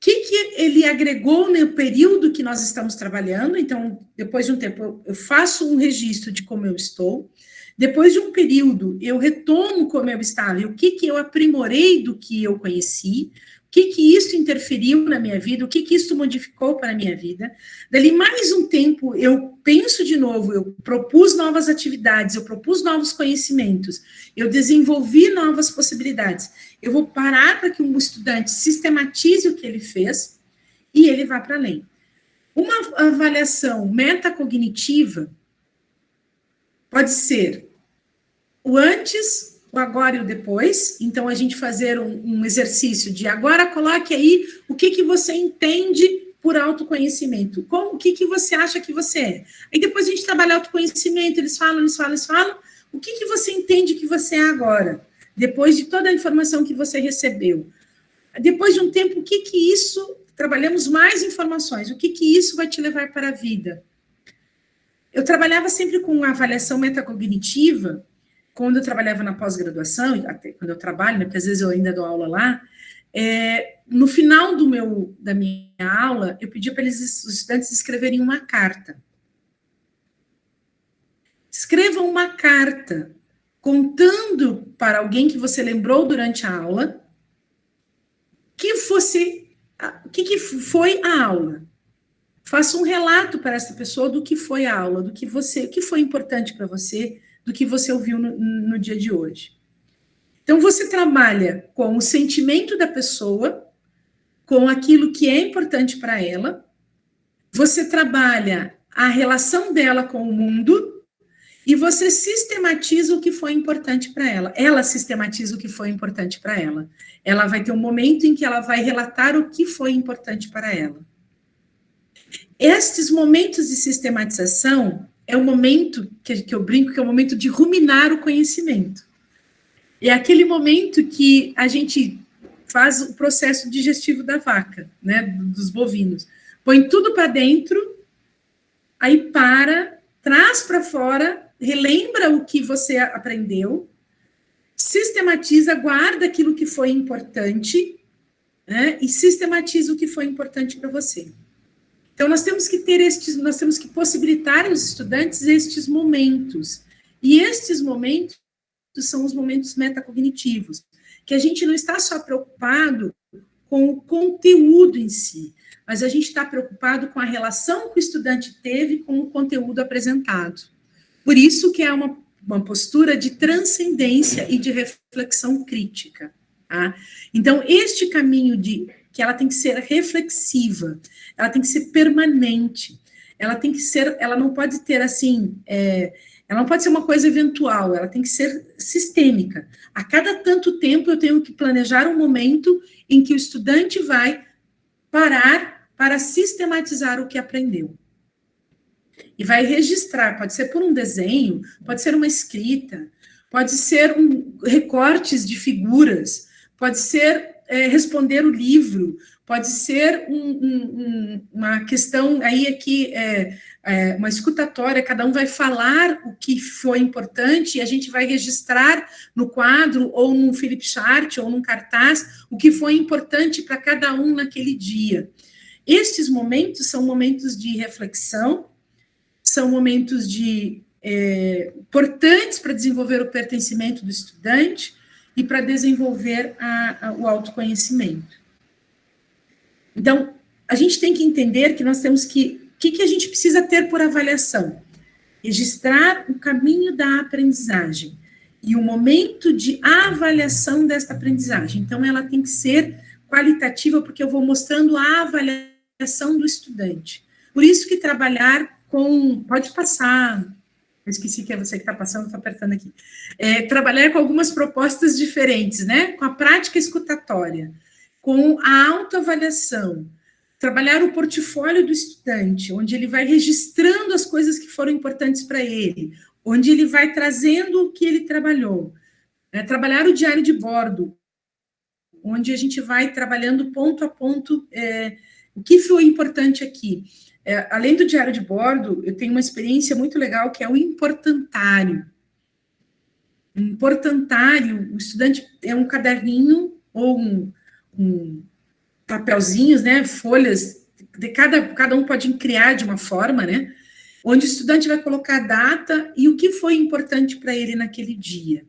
que ele agregou no período que nós estamos trabalhando. Então, depois de um tempo, eu faço um registro de como eu estou. Depois de um período, eu retomo como eu estava, e o que eu aprimorei do que eu conheci, o que isso interferiu na minha vida, o que isso modificou para a minha vida. Dali mais um tempo, eu penso de novo, eu propus novas atividades, eu propus novos conhecimentos, eu desenvolvi novas possibilidades. Eu vou parar para que um estudante sistematize o que ele fez e ele vá para além. Uma avaliação metacognitiva pode ser o antes, o agora e o depois. Então, a gente fazer um exercício de agora coloque aí o que você entende por autoconhecimento. O que você acha que você é? Aí depois a gente trabalha autoconhecimento, eles falam. O que você entende que você é agora? Depois de toda a informação que você recebeu. Depois de um tempo, o que isso... Trabalhamos mais informações. O que isso vai te levar para a vida? Eu trabalhava sempre com uma avaliação metacognitiva, quando eu trabalhava na pós-graduação, até quando eu trabalho, né, porque às vezes eu ainda dou aula lá, no final da minha aula, eu pedia para os estudantes escreverem uma carta. Escrevam uma carta contando para alguém que você lembrou durante a aula o que foi a aula. Faça um relato para essa pessoa do que foi a aula, o que foi importante para você, do que você ouviu no dia de hoje. Então, você trabalha com o sentimento da pessoa, com aquilo que é importante para ela, você trabalha a relação dela com o mundo e você sistematiza o que foi importante para ela. Ela sistematiza o que foi importante para ela. Ela vai ter um momento em que ela vai relatar o que foi importante para ela. Estes momentos de sistematização é o momento que eu brinco, que é o momento de ruminar o conhecimento. É aquele momento que a gente faz o processo digestivo da vaca, né, dos bovinos. Põe tudo para dentro, aí traz para fora, relembra o que você aprendeu, sistematiza, guarda aquilo que foi importante, né, e sistematiza o que foi importante para você. Então, nós temos que possibilitar aos estudantes estes momentos. E estes momentos são os momentos metacognitivos, que a gente não está só preocupado com o conteúdo em si, mas a gente está preocupado com a relação que o estudante teve com o conteúdo apresentado. Por isso que é uma postura de transcendência e de reflexão crítica. Tá? Então, este caminho que ela tem que ser reflexiva, ela tem que ser permanente, ela não pode ter assim, ela não pode ser uma coisa eventual, ela tem que ser sistêmica. A cada tanto tempo eu tenho que planejar um momento em que o estudante vai parar para sistematizar o que aprendeu. E vai registrar, pode ser por um desenho, pode ser uma escrita, pode ser recortes de figuras, pode ser responder o livro, pode ser uma questão aí aqui, uma escutatória, cada um vai falar o que foi importante e a gente vai registrar no quadro, ou num Philip Chart, ou num cartaz, o que foi importante para cada um naquele dia. Estes momentos são momentos de reflexão, são momentos importantes para desenvolver o pertencimento do estudante e para desenvolver o autoconhecimento. Então, a gente tem que entender que nós temos que... O que a gente precisa ter por avaliação? Registrar o caminho da aprendizagem e o momento de avaliação desta aprendizagem. Então, ela tem que ser qualitativa, porque eu vou mostrando a avaliação do estudante. Por isso que trabalhar com... Pode passar... Eu esqueci que é você que está passando, estou apertando aqui. Trabalhar com algumas propostas diferentes, né? Com a prática escutatória, com a autoavaliação, trabalhar o portfólio do estudante, onde ele vai registrando as coisas que foram importantes para ele, onde ele vai trazendo o que ele trabalhou. Trabalhar o diário de bordo, onde a gente vai trabalhando ponto a ponto o que foi importante aqui. Além do diário de bordo, eu tenho uma experiência muito legal, que é o importantário. O importantário, o estudante é um caderninho ou papelzinhos, né, folhas, cada um pode criar de uma forma, né, onde o estudante vai colocar a data e o que foi importante para ele naquele dia.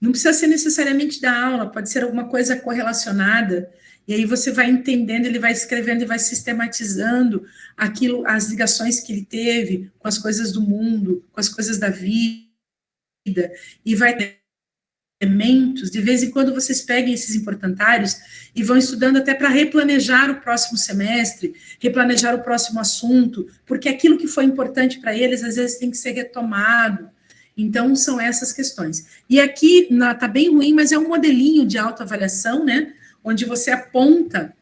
Não precisa ser necessariamente da aula, pode ser alguma coisa correlacionada, e aí você vai entendendo, ele vai escrevendo e vai sistematizando aquilo, as ligações que ele teve com as coisas do mundo, com as coisas da vida, e vai elementos, de vez em quando vocês peguem esses importantários e vão estudando até para replanejar o próximo semestre, replanejar o próximo assunto, porque aquilo que foi importante para eles, às vezes, tem que ser retomado. Então, são essas questões. E aqui, está bem ruim, mas é um modelinho de autoavaliação, né, onde você aponta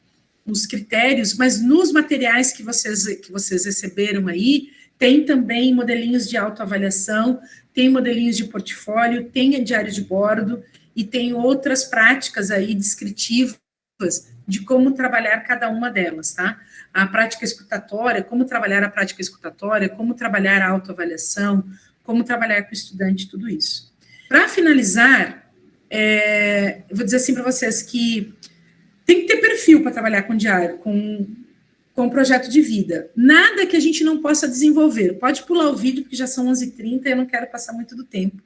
os critérios, mas nos materiais que vocês receberam aí, tem também modelinhos de autoavaliação, tem modelinhos de portfólio, tem diário de bordo e tem outras práticas aí descritivas de como trabalhar cada uma delas, tá? A prática escutatória, como trabalhar a prática escutatória, como trabalhar a autoavaliação, como trabalhar com o estudante, tudo isso. Para finalizar, eu vou dizer assim para vocês que tem que ter perfil para trabalhar com diário, com projeto de vida. Nada que a gente não possa desenvolver. Pode pular o vídeo, porque já são 11h30 e eu não quero passar muito do tempo.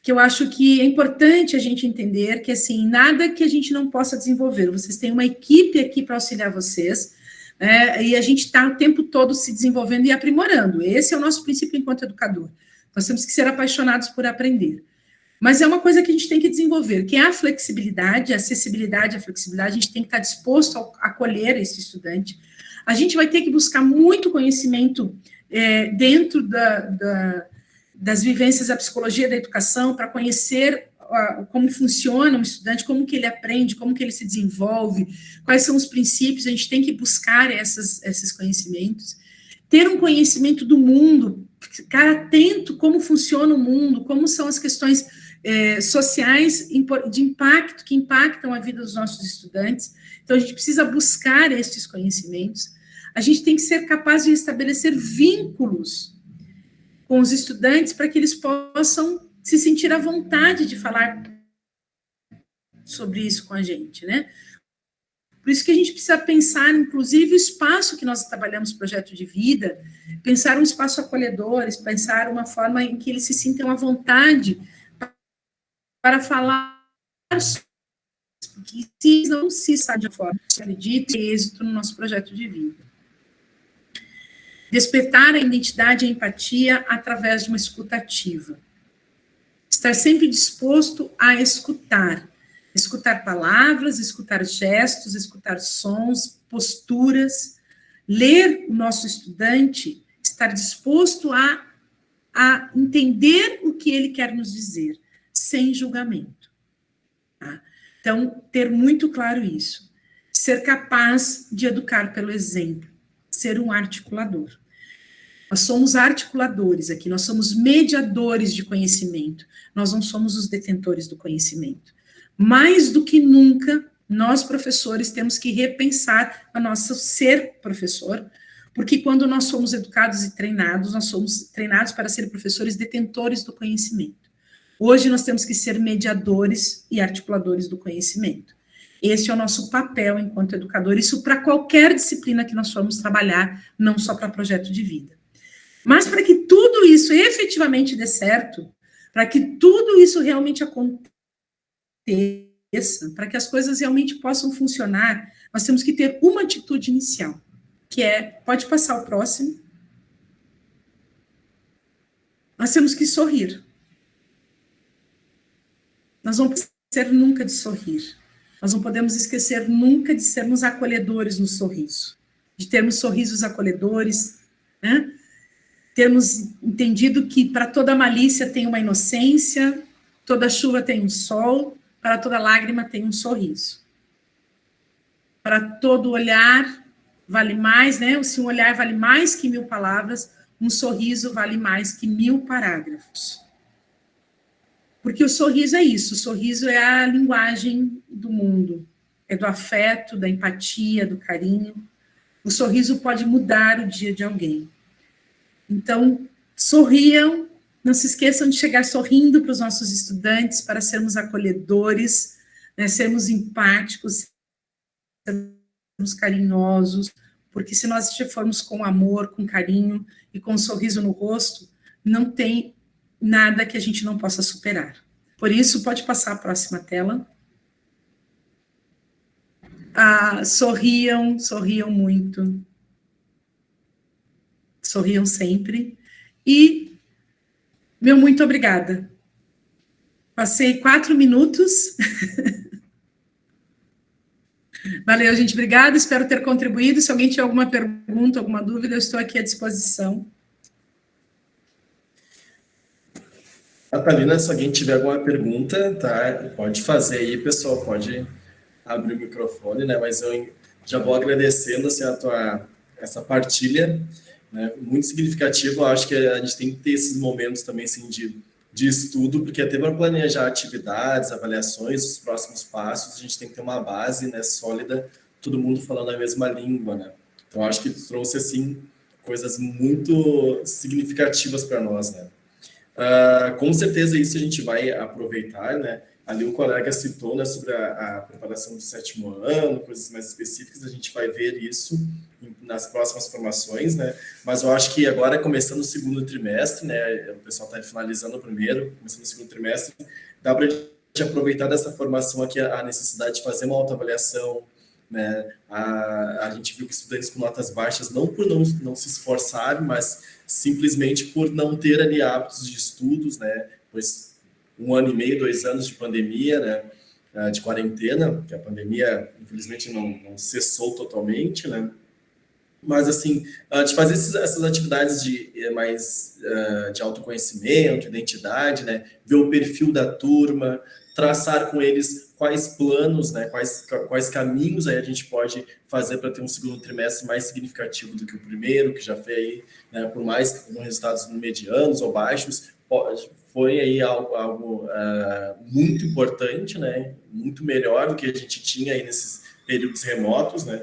Que eu acho que é importante a gente entender que, assim, nada que a gente não possa desenvolver. Vocês têm uma equipe aqui para auxiliar vocês, né, e a gente está o tempo todo se desenvolvendo e aprimorando. Esse é o nosso princípio enquanto educador. Nós temos que ser apaixonados por aprender. Mas é uma coisa que a gente tem que desenvolver, que é a flexibilidade, a acessibilidade, a flexibilidade. A gente tem que estar disposto a acolher esse estudante. A gente vai ter que buscar muito conhecimento dentro das vivências da psicologia da educação para conhecer como funciona um estudante, como que ele aprende, como que ele se desenvolve, quais são os princípios. A gente tem que buscar esses conhecimentos. Ter um conhecimento do mundo, ficar atento como funciona o mundo, como são as questões sociais de impacto, que impactam a vida dos nossos estudantes. Então, a gente precisa buscar esses conhecimentos. A gente tem que ser capaz de estabelecer vínculos com os estudantes para que eles possam se sentir à vontade de falar sobre isso com a gente, né? Por isso que a gente precisa pensar, inclusive, o espaço que nós trabalhamos, projeto de vida, pensar um espaço acolhedor, pensar uma forma em que eles se sintam à vontade para falar, porque se não se sabe de forma, acredite, é êxito no nosso projeto de vida. Despertar a identidade e a empatia através de uma escuta ativa. Estar sempre disposto a escutar. Escutar palavras, escutar gestos, escutar sons, posturas. Ler o nosso estudante, estar disposto a entender o que ele quer nos dizer, sem julgamento. Tá? Então, ter muito claro isso. Ser capaz de educar pelo exemplo. Ser um articulador. Nós somos articuladores aqui, nós somos mediadores de conhecimento, nós não somos os detentores do conhecimento. Mais do que nunca, nós, professores, temos que repensar a nosso ser professor, porque quando nós somos educados e treinados, nós somos treinados para ser professores detentores do conhecimento. Hoje nós temos que ser mediadores e articuladores do conhecimento. Esse é o nosso papel enquanto educador, isso para qualquer disciplina que nós formos trabalhar, não só para projeto de vida. Mas para que tudo isso efetivamente dê certo, para que tudo isso realmente aconteça, para que as coisas realmente possam funcionar, nós temos que ter uma atitude inicial, que pode passar o próximo, nós temos que sorrir. Nós não podemos esquecer nunca de sorrir. Nós não podemos esquecer nunca de sermos acolhedores no sorriso, de termos sorrisos acolhedores, né? Termos entendido que para toda malícia tem uma inocência, toda chuva tem um sol, para toda lágrima tem um sorriso. Para todo olhar vale mais, né? Se um olhar vale mais que 1000 palavras, um sorriso vale mais que 1000 parágrafos. Porque o sorriso é isso, o sorriso é a linguagem do mundo, é do afeto, da empatia, do carinho. O sorriso pode mudar o dia de alguém. Então, sorriam, não se esqueçam de chegar sorrindo para os nossos estudantes, para sermos acolhedores, né, sermos empáticos, sermos carinhosos, porque se nós formos com amor, com carinho e com um sorriso no rosto, não tem nada que a gente não possa superar. Por isso, pode passar a próxima tela. Sorriam muito. Sorriam sempre. E meu muito obrigada. Passei 4 minutos. Valeu, gente. Obrigada. Espero ter contribuído. Se alguém tiver alguma pergunta, alguma dúvida, eu estou aqui à disposição. Natalina, se alguém tiver alguma pergunta, tá? Pode fazer aí, pessoal. Pode abrir o microfone, né? Mas eu já vou agradecendo assim, essa partilha, né? Muito significativo. Eu acho que a gente tem que ter esses momentos também assim, de estudo, porque até para planejar atividades, avaliações, os próximos passos, a gente tem que ter uma base, né, sólida, todo mundo falando a mesma língua, né? Então, acho que trouxe, assim, coisas muito significativas para nós, né? Com certeza isso a gente vai aproveitar, né? Ali o colega citou, né, sobre a preparação do 7º ano, coisas mais específicas, a gente vai ver isso nas próximas formações, né? Mas eu acho que agora, começando o 2º trimestre, né? O pessoal está finalizando o primeiro, começando o 2º trimestre, dá para a gente aproveitar dessa formação aqui a necessidade de fazer uma autoavaliação, né? A gente viu que estudantes com notas baixas, não por não se esforçar, mas simplesmente por não ter ali hábitos de estudos, né? Pois 1 ano e meio, 2 anos de pandemia, né? De quarentena, que a pandemia, infelizmente, não cessou totalmente, né? Mas, assim, de fazer essas atividades de autoconhecimento, identidade, né? Ver o perfil da turma, traçar com eles quais planos, né? Quais caminhos aí a gente pode fazer para ter um 2º trimestre mais significativo do que o primeiro, que já foi aí, né? Por mais com resultados medianos ou baixos, foi aí algo muito importante, né? Muito melhor do que a gente tinha aí nesses períodos remotos, né?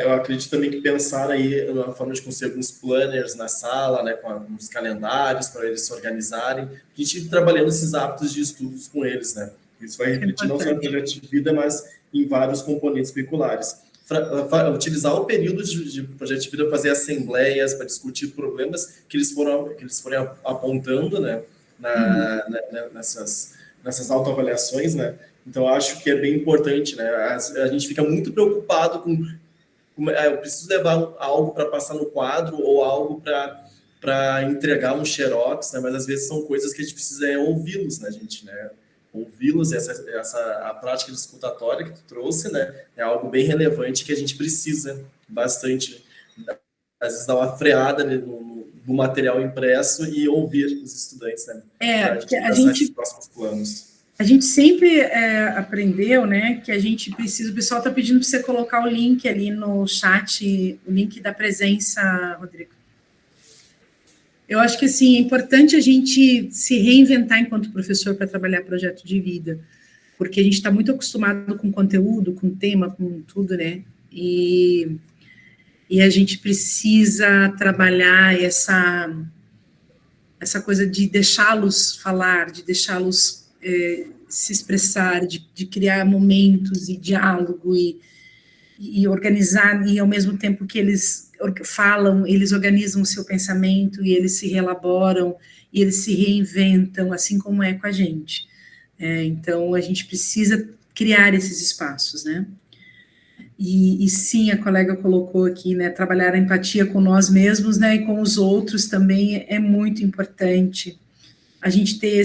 Eu acredito também que pensar aí na forma de conseguir alguns planners na sala, né, com alguns calendários para eles se organizarem, a gente ir trabalhando esses hábitos de estudos com eles, né? Isso vai refletir não só no projeto de vida, mas em vários componentes curriculares. Utilizar o período de projeto de vida para fazer assembleias, para discutir problemas que eles forem apontando, né, nessas autoavaliações, né? Então, acho que é bem importante, né? A gente fica muito preocupado com eu preciso levar algo para passar no quadro ou algo para entregar um xerox, né? Mas às vezes são coisas que a gente precisa ouvi-los, né, gente, né? Ouvi-los, a prática de escutatória que tu trouxe, né? É algo bem relevante que a gente precisa bastante, às vezes, dar uma freada no material impresso e ouvir os estudantes, né? Para a gente esses próximos planos. A gente sempre aprendeu, né, que a gente precisa. O pessoal está pedindo para você colocar o link ali no chat, o link da presença, Rodrigo. Eu acho que, assim, é importante a gente se reinventar enquanto professor para trabalhar projeto de vida, porque a gente está muito acostumado com conteúdo, com tema, com tudo, né, e a gente precisa trabalhar essa coisa de deixá-los falar, de deixá-los se expressar, de criar momentos e diálogo e organizar, e ao mesmo tempo que eles falam, eles organizam o seu pensamento e eles se reelaboram e eles se reinventam, assim como é com a gente. Então, a gente precisa criar esses espaços, né? E sim, a colega colocou aqui, né, trabalhar a empatia com nós mesmos, né, e com os outros também é muito importante. A gente ter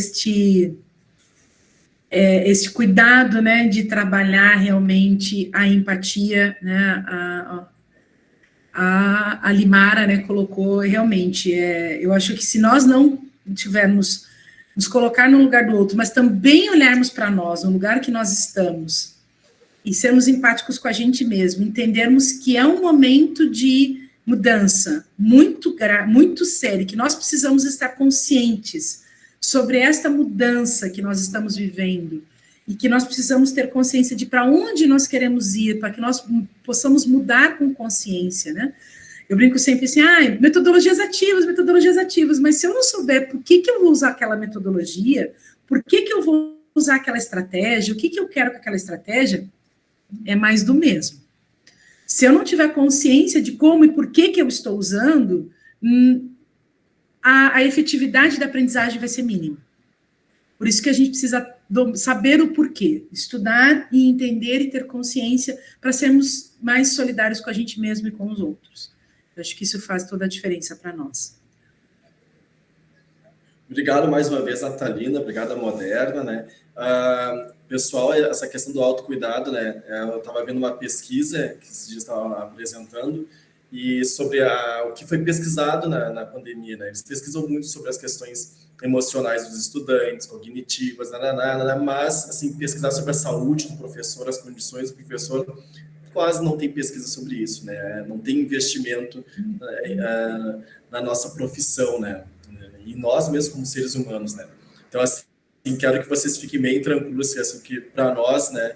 esse cuidado, né, de trabalhar realmente a empatia, né, a Limara, né, colocou realmente, eu acho que se nós não tivermos, nos colocar no lugar do outro, mas também olharmos para nós, no lugar que nós estamos, e sermos empáticos com a gente mesmo, entendermos que é um momento de mudança muito sério, que nós precisamos estar conscientes sobre esta mudança que nós estamos vivendo e que nós precisamos ter consciência de para onde nós queremos ir, para que nós possamos mudar com consciência, né? Eu brinco sempre assim, metodologias ativas, mas se eu não souber por que eu vou usar aquela metodologia, por que eu vou usar aquela estratégia, o que eu quero com aquela estratégia, é mais do mesmo. Se eu não tiver consciência de como e por que eu estou usando, a efetividade da aprendizagem vai ser mínima. Por isso que a gente precisa saber o porquê, estudar e entender e ter consciência para sermos mais solidários com a gente mesmo e com os outros. Eu acho que isso faz toda a diferença para nós. Obrigado mais uma vez, Natalina, obrigado, Moderna, né? Pessoal, essa questão do autocuidado, né? Eu estava vendo uma pesquisa que esses dias estava apresentando e sobre o que foi pesquisado na pandemia, né? Eles pesquisam muito sobre as questões emocionais dos estudantes, cognitivas, mas, assim, pesquisar sobre a saúde do professor, as condições do professor, quase não tem pesquisa sobre isso, né? Não tem investimento na nossa profissão, né? E nós mesmos como seres humanos, né? Então, assim, quero que vocês fiquem bem tranquilos, assim, que para nós, né,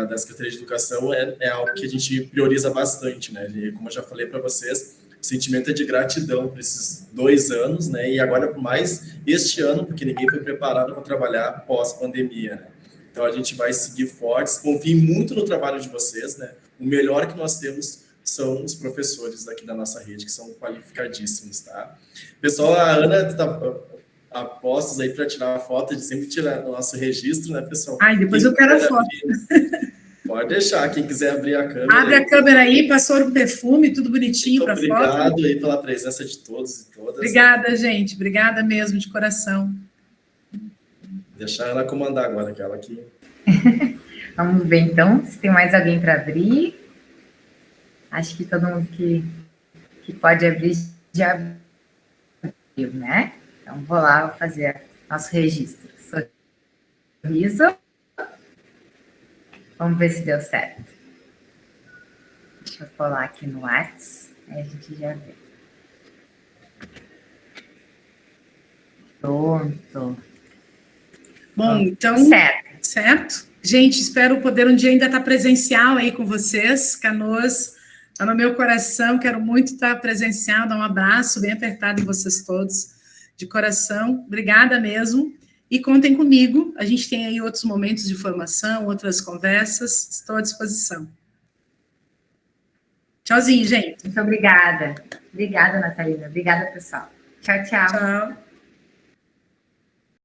da Secretaria de Educação, é algo que a gente prioriza bastante, né? E, como eu já falei para vocês, o sentimento é de gratidão por esses 2 anos, né? E agora por mais este ano, porque ninguém foi preparado para trabalhar pós-pandemia, né? Então, a gente vai seguir fortes. Confie muito no trabalho de vocês, né? O melhor que nós temos são os professores aqui da nossa rede, que são qualificadíssimos, tá? Pessoal, a Ana está a postos aí para tirar a foto, de sempre tirar o nosso registro, né, pessoal? Ai, depois eu quero a foto. Pode deixar, quem quiser abrir a câmera. Abre a câmera aí, passou um perfume, tudo bonitinho para foto. Obrigado aí pela presença de todos e todas. Obrigada, gente. Obrigada mesmo, de coração. Deixar ela comandar agora, aquela aqui. Vamos ver, então, se tem mais alguém para abrir. Acho que todo mundo que pode abrir já abriu, né? Então, vou lá fazer nosso registro. Sorriso. Vamos ver se deu certo. Deixa eu colar aqui no WhatsApp, aí a gente já vê. Pronto. Bom, então... Certo? Gente, espero poder um dia ainda estar presencial aí com vocês. Canoas, está no meu coração, quero muito estar presencial, dar um abraço bem apertado em vocês todos, de coração. Obrigada mesmo. E contem comigo, a gente tem aí outros momentos de formação, outras conversas, estou à disposição. Tchauzinho, gente. Muito obrigada. Obrigada, Natalina. Obrigada, pessoal. Tchau, tchau. Tchau.